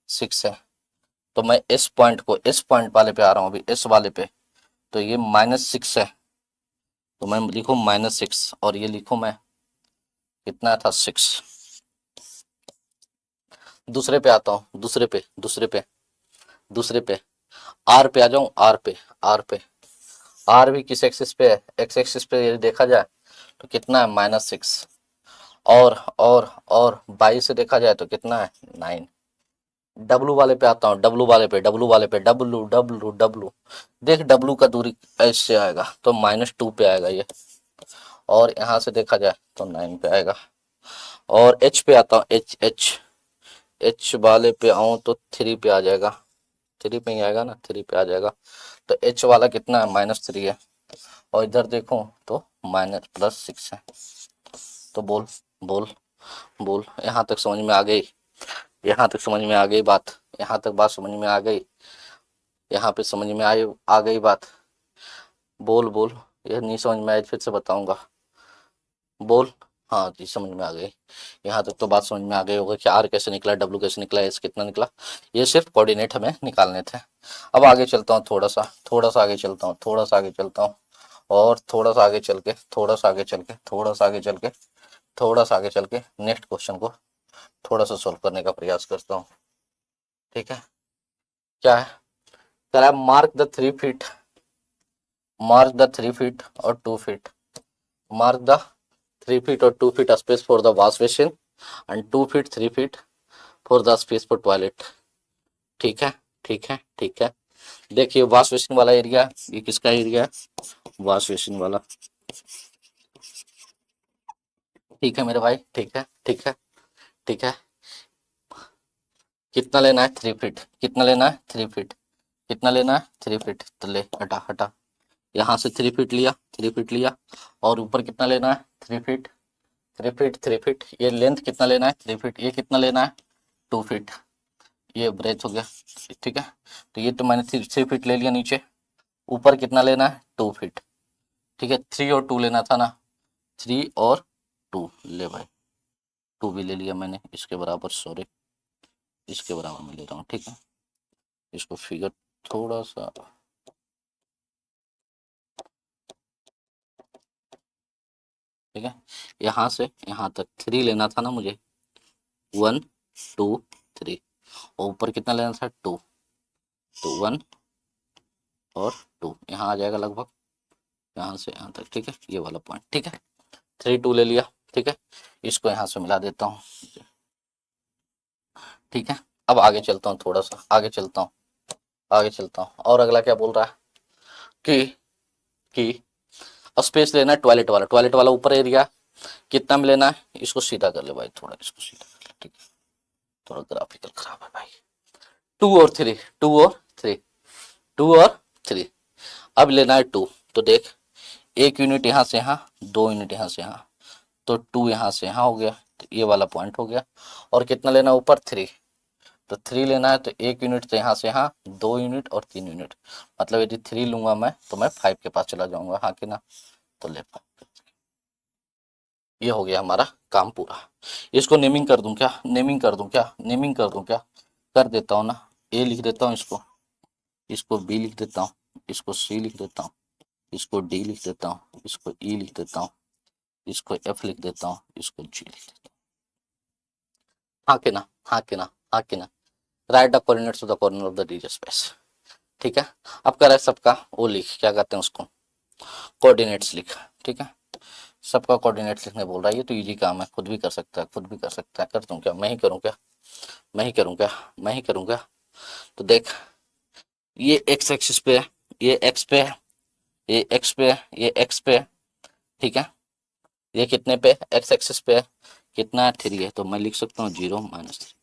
6 है। तो मैं इस पॉइंट को, इस पॉइंट वाले पे आ रहा हूँ अभी, इस वाले पे। तो ये -6 है, तो मैं लिखूँ -6, और ये लिखूँ मैं, कितना था, 6। दूसरे पे आता हूँ, दूसरे पे, दूसरे पे, दूसरे पे, आर पे आ जाऊँ, आर पे, आर पे। आर भी किस एक्सिस पे है, एक्स एक्सिस पे यदि देखा जाए तो कितना है, -6। और 22 से देखा जाए तो कितना है, 9। डब्लू वाले पे आता हूँ, डब्लू वाले पे, डब्लू वाले पे, डब्लू डब्लू डब्लू। देख डब्लू का दूरी ऐसे आएगा तो -2 पे आएगा ये, और यहाँ से देखा जाए तो 9 पे आएगा। और एच पे आता हूँ, एच एच, एच वाले पे आऊँ तो 3 पे आ जाएगा, 3 पे ही आएगा ना, 3 पे आ जाएगा। तो एच वाला कितना है, -3 है। और इधर देखूँ तो +6 है। तो बोल, बोल, बोल, यहाँ तक समझ में आ गई, यहाँ तक समझ में आ गई बात, यहाँ तक बात समझ में आ गई, यहाँ पे समझ में आई, आ गई बात। बोल बोल, यह नहीं समझ में आई फिर से बताऊंगा, बोल। हाँ जी, समझ में आ गई। यहाँ तक तो बात समझ में आ गई होगा कि आर कैसे निकला, डब्ल्यू कैसे निकला, एस कितना निकला। ये सिर्फ कोऑर्डिनेट हमें निकालने थे। अब आगे चलता हूँ, थोड़ा सा, थोड़ा सा आगे चलता हूँ, थोड़ा सा आगे चलता हूँ, और थोड़ा सा आगे चल के, थोड़ा सा आगे चल के, थोड़ा सा आगे चल के, थोड़ा सा आगे चल के नेक्स्ट क्वेश्चन को थोड़ा सा सोल्व करने का प्रयास करता हूँ। ठीक है, क्या है, कह रहा है mark the 3 feet, mark the 3 feet और 2 feet, mark the 3 feet or 2 feet space for the wash basin and 2 feet 3 feet for the space for toilet। ठीक है, ठीक है, ठीक है। देखिए वॉश बेसिन वाला एरिया, ये किसका एरिया है, वॉश बेसिन वाला। ठीक है मेरे भाई, ठीक है, ठीक है, ठीक है। कितना लेना है, 3 फीट, कितना लेना है, 3 फीट, कितना लेना है, 3 फीट। तो ले, हटा हटा, यहाँ से 3 फीट लिया, 3 फीट लिया, और ऊपर कितना लेना है, 3 फीट, 3 फीट, 3 फीट। ये लेंथ कितना लेना है, 3 फीट। ये कितना लेना है, 2 फीट। ये ब्रेथ हो गया, ठीक है। तो ये तो मैंने 3 फीट ले लिया नीचे, ऊपर कितना लेना है, 2 फीट। ठीक है, 3 और 2 लेना था ना, 3 और 2 ले भाई, 2 भी ले लिया मैंने, इसके बराबर, सॉरी, इसके बराबर में ले रहा हूँ। ठीक है, इसको फिगर थोड़ा सा, ठीक है, यहाँ से यहाँ तक 3 लेना था ना मुझे, 1 2 3, और ऊपर कितना लेना था, 2। तो 1 और 2 यहाँ आ जाएगा लगभग, यहाँ से यहाँ तक। ठीक है, ये वाला पॉइंट, ठीक है, 3 2 ले लिया। ठीक है, इसको यहाँ से मिला देता हूँ। ठीक है, अब आगे चलता हूँ, थोड़ा सा आगे चलता हूँ, आगे चलता हूँ। और अगला क्या बोल रहा है कि स्पेस लेना है टॉयलेट वाला, टॉयलेट वाला ऊपर एरिया कितना में लेना है, इसको सीधा कर ले भाई, थोड़ा इसको सीधा कर ले। ठीक है, थोड़ा ग्राफिकल खराब है भाई। 2 और 3, 2 और 3, 2 और 3। अब लेना है 2, तो देख, 1 यूनिट यहाँ से यहाँ, 2 यूनिट यहाँ से यहाँ, तो 2 यहाँ से यहाँ हो गया, तो ये वाला पॉइंट हो गया। और कितना लेना है ऊपर, 3, तो 3 लेना है, तो 1 यूनिट तो यहाँ से यहाँ, 2 यूनिट और 3 यूनिट। मतलब यदि 3 लूंगा मैं तो मैं 5 के पास चला जाऊंगा, हाँ कि ना। तो ले 5, ये हो गया हमारा काम पूरा। इसको नेमिंग कर दूं क्या, नेमिंग कर दूं क्या, नेमिंग कर दूं क्या, कर देता हूँ ना। ए लिख देता हूँ इसको, इसको बी लिख देता हूँ, इसको सी लिख देता हूँ, इसको डी लिख देता हूँ, इसको ई लिख देता हूँ, इसको एफ लिख देता हूँ, इसको जी लिख देता हूँ। हाँ कि ना, हाँ कि ना, हाँ कि ना, right the coordinates of the corner of the D space. ठीक है, अब कह रहा है सबका वो लिख, क्या कहते हैं उसको, कोऑर्डिनेट्स लिख। ठीक है, सबका कोऑर्डिनेट्स लिखने बोल रहा है, ये तो इजी काम है, खुद भी कर सकता है, खुद भी कर सकता है। कर दूं क्या, मैं ही करूं क्या, मैं ही करूं क्या, मैं ही करूं क्या। तो देख, ये एक्स एक्सिस पे है, ये एक्स पे है, ये एक्स पे है, ये एक्स पे है। ठीक है, ये कितने पे, एक्स एक्सिस पे है, कितना है, 3 है। तो मैं लिख सकता हूँ 0 माइनस 3,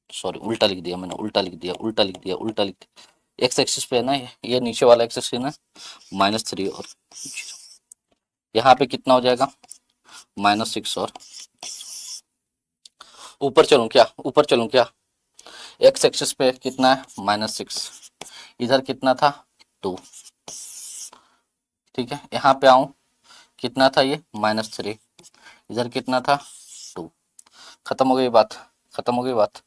सॉरी उल्टा लिख दिया मैंने, उल्टा लिख दिया, उल्टा लिख दिया, उल्टा लिख दिया। एक्स एक्सिस पे है ना, ये नीचे वाला एक्सिस है ना, -3 और 0। यहाँ पे कितना हो जाएगा, -6 और ऊपर चलूँ क्या, ऊपर चलूँ क्या, एक्स एक्सिस पे कितना है, -6, इधर कितना था 2। ठीक है, यहाँ पे आऊँ, कितना था ये, -3, इधर कितना था 2। खत्म हो गई बात, खत्म हो गई बात।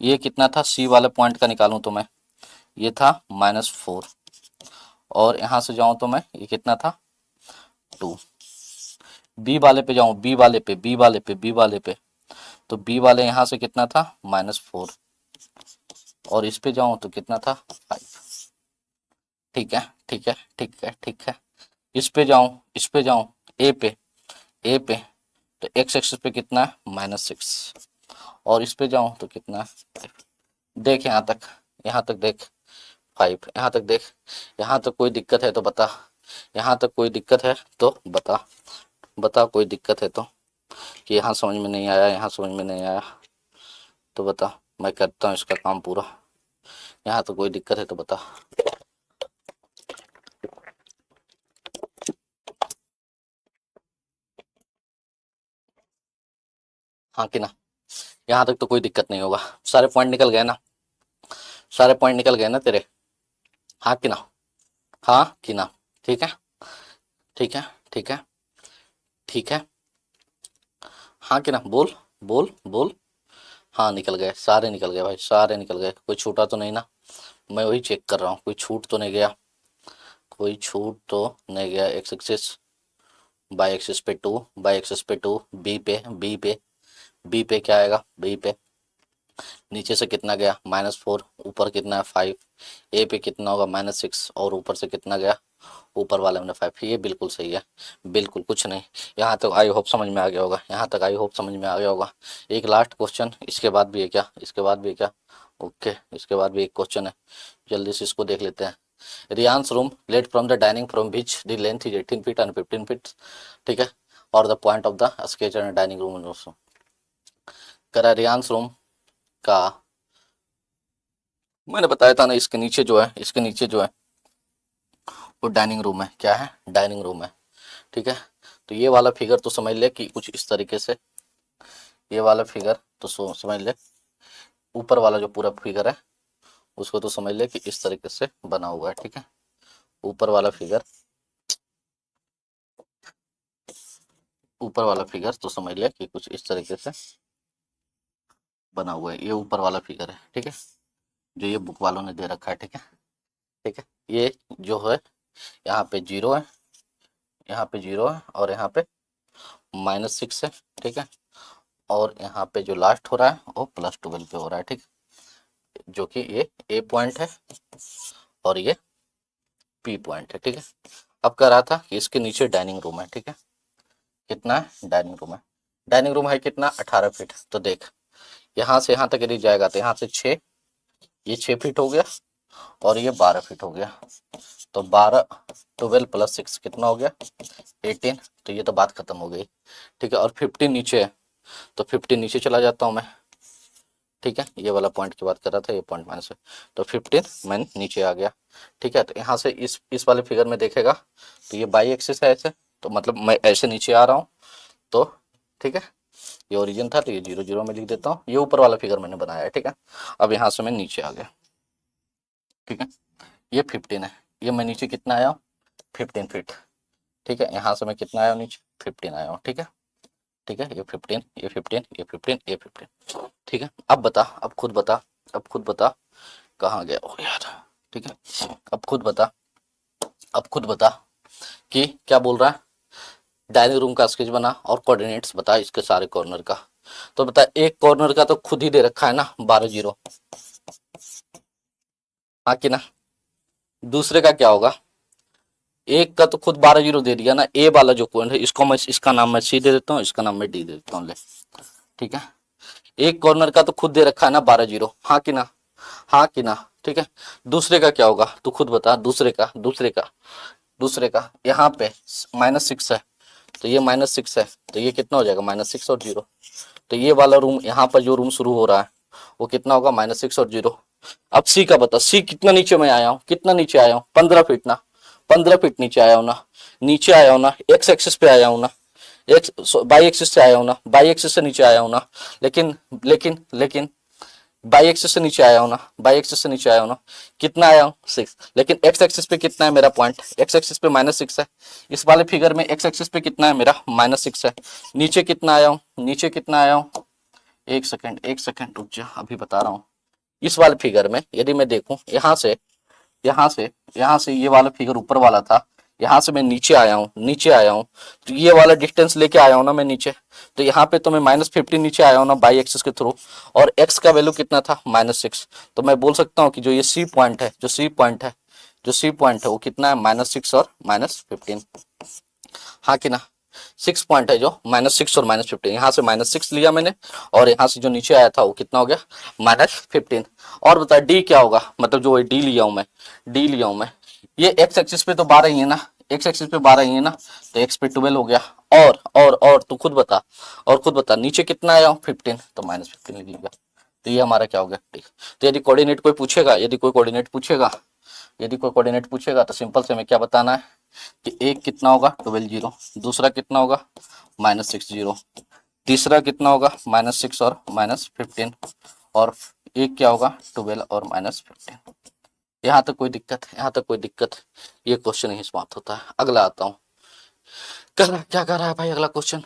ये कितना था, सी वाले पॉइंट का निकालूं तो मैं, ये था -4, और यहाँ से जाऊं तो मैं, ये कितना था 2। बी वाले पे जाऊं, बी वाले पे, बी वाले पे, बी वाले पे, तो बी वाले यहाँ से कितना था -4, और इस पे जाऊं तो कितना था 5। ठीक है, ठीक है, ठीक है, ठीक है। इस पे जाऊं, इस पे जाऊं, ए पे, ए पे, तो एक्स एक्सिस पे कितना है -6, और इस पे जाऊं तो कितना है 5। देख यहाँ तक, यहाँ तक देख 5, यहाँ तक देख, यहाँ तक कोई दिक्कत है तो बता, यहाँ तक कोई दिक्कत है तो बता, बता कोई दिक्कत है तो, कि यहाँ समझ में नहीं आया, यहाँ समझ में नहीं आया तो बता, मैं करता हूँ इसका काम पूरा। यहाँ तो कोई दिक्कत है तो बता। हाँ कि ना, यहाँ तक तो कोई दिक्कत नहीं होगा, सारे पॉइंट निकल गए ना, सारे पॉइंट निकल गए ना तेरे। हाँ कि ना, हाँ कि ना, ठीक है, ठीक है, ठीक है, ठीक है, हाँ कि ना, बोल, बोल, बोल। हाँ निकल गए, सारे निकल गए भाई, सारे निकल गए, कोई छूटा तो नहीं ना, मैं वही चेक कर रहा हूँ, कोई छूट तो नहीं गया, कोई छूट तो नहीं गया। एक्स एक्सिस, बाई एक्सिस पे 2, बाई एक्सिस पे 2, बी पे, बी पे, बी पे क्या आएगा, बी पे नीचे से कितना गया -4, ऊपर कितना है 5, ए पे कितना होगा -6, और ऊपर से कितना गया, ऊपर वाले में 5। ये बिल्कुल सही है, बिल्कुल कुछ नहीं। यहाँ तक आई होप समझ में आ गया होगा, यहाँ तक आई होप समझ में आ गया होगा। एक लास्ट क्वेश्चन, इसके बाद भी है क्या, इसके बाद भी है क्या, ओके, इसके बाद भी एक क्वेश्चन है, जल्दी से इसको देख लेते हैं। Reyansh room let from the dining from which the length is 18 feet and 15 feet. ठीक है, और the point of the sketch and dining room also. करा रियांस रूम का, मैंने बताया था ना, इसके नीचे जो है, इसके नीचे जो है वो डाइनिंग रूम है। क्या है, डाइनिंग रूम है। ठीक है, तो ये वाला फिगर तो समझ ले कि कुछ इस तरीके से, ये वाला फिगर तो समझ ले, ऊपर वाला जो पूरा फिगर है उसको तो समझ ले कि इस तरीके से बना हुआ है। ठीक है, ऊपर वाला फिगर, ऊपर वाला फिगर तो समझ ले कि कुछ इस तरीके से बना हुआ है, ये ऊपर वाला फिगर है। ठीक है, जो ये बुक वालों ने दे रखा है। ठीक है, ठीक है, ये जो है यहाँ पे 0 है, यहाँ पे 0 है, और यहाँ पे -6 है। ठीक है, और यहाँ पे जो लास्ट हो रहा है वो +12 पे हो रहा है। ठीक, जो कि ये ए पॉइंट है और ये पी पॉइंट है। ठीक है, अब कह रहा था कि इसके नीचे डाइनिंग रूम है। ठीक है, कितना है, डाइनिंग रूम है, डाइनिंग रूम है कितना 18 फीट। तो देख, यहाँ से यहाँ तक यदि जाएगा तो यहाँ से 6, ये 6 फीट हो गया, और ये 12 फीट हो गया, तो 12, 12 + 6 कितना हो गया 18। तो ये तो बात खत्म हो गई। ठीक है, और 15 नीचे है, तो 15 नीचे चला जाता हूँ मैं। ठीक है, ये वाला पॉइंट की बात कर रहा था, ये पॉइंट माइनस है, तो 15 मैं नीचे आ गया। ठीक है, तो यहाँ से इस वाले फिगर में देखेगा तो ये बाई एक्सिस है ऐसे, तो मतलब मैं ऐसे नीचे आ रहा हूँ। तो ठीक है, ये ओरिजिन था तो ये 0 0 में लिख देता हूँ, ये ऊपर वाला फिगर मैंने बनाया है। ठीक है, अब यहाँ से मैं नीचे आ गया। ठीक है, ये 15 है, ये मैं नीचे कितना आया हूँ 15 फीट। ठीक है, यहाँ से मैं कितना आया हूँ नीचे 15 आया हूँ। ठीक है, ठीक है, ये 15, ये 15, ये 15, ये 15। ठीक है, अब बता, अब खुद बता, अब खुद बता, कहाँ गया ओ यार। ठीक है, अब खुद बता, अब खुद बता कि क्या बोल रहा है। डाइनिंग रूम का स्केच बना और कोऑर्डिनेट्स बता इसके सारे कॉर्नर का। तो बता एक कॉर्नर का तो खुद ही दे रखा है ना 12 जीरो, हाँ कि ना। दूसरे का क्या होगा, एक का तो खुद 12 जीरो दे दिया ना, ए वाला जो पॉइंट है इसको मैं, इसका नाम मैं सी दे देता हूँ, इसका नाम मैं डी दे देता हूँ, ले ठीक है। एक कॉर्नर का तो खुद दे रखा है ना 12 जीरो, हाँ कि ना, हाँ कि ना, ठीक है। दूसरे का क्या होगा तू खुद बता, दूसरे का यहाँ पे -6 है, तो ये -6 है, तो ये कितना हो जाएगा -6 और जीरो। तो ये वाला रूम यहाँ पर जो रूम शुरू हो रहा है वो कितना होगा -6 और जीरो। अब सी का बता, सी कितना नीचे में आया हूँ, कितना नीचे आया हूँ 15 फीट ना, 15 फीट नीचे आया हूँ ना, नीचे आया हूँ ना, एक्स एक्सिस पे आया हूँ ना, एक्स बाई एक्सिस से आया हूँ ना, बाई एक्सिस से नीचे आया हूँ ना, लेकिन लेकिन लेकिन बाई एक्सिस से नीचे आया हूँ ना, बाई एक्सिस से नीचे आया हूँ ना, कितना आया हूँ 6, लेकिन एक्स एक्सिस पे कितना है मेरा पॉइंट, एक्स एक्सिस पे -6 है, इस वाले फिगर में एक्स एक्सिस पे कितना है मेरा -6 है। नीचे कितना आया हूँ, नीचे कितना आया हूँ, एक सेकंड रुक जा, अभी बता रहा हूँ। इस वाले फिगर में यदि मैं देखूं यहाँ से ये वाला फिगर ऊपर वाला था, यहाँ से मैं नीचे आया हूँ, तो ये वाला डिस्टेंस लेके आया हूँ ना मैं नीचे, तो यहाँ पे तो मैं -15 नीचे आया हूँ ना बाई एक्सिस के थ्रू, और x का वैल्यू कितना था -6, तो मैं बोल सकता हूँ कि जो ये सी पॉइंट है, वो कितना है -6 और -15, हाँ कि ना। 6 पॉइंट है जो -6 और -15, यहाँ से -6 लिया मैंने, और यहाँ से जो नीचे आया था वो कितना हो गया -15। और बता डी क्या होगा, मतलब जो डी लिया हूँ मैं, ये एक्स एक्सिस पे तो 12 ही है ना, एक्स एक्सिस पे 12 ही है ना, तो एक्स पे 12 हो गया। और तू खुद बता नीचे कितना आया हूँ 15, तो -15 लिख लिया। तो ये हमारा क्या हो गया डी। तो यदि कोई कोऑर्डिनेट पूछेगा तो सिंपल से हमें क्या बताना है कि एक कितना होगा 12 जीरो, दूसरा कितना होगा -6 जीरो, तीसरा कितना होगा -6 और -15, और एक क्या होगा 12 और -15। यहाँ तक कोई दिक्कत, ये क्वेश्चन यही समाप्त होता है। अगला आता हूँ, क्या कर रहा है भाई अगला क्वेश्चन।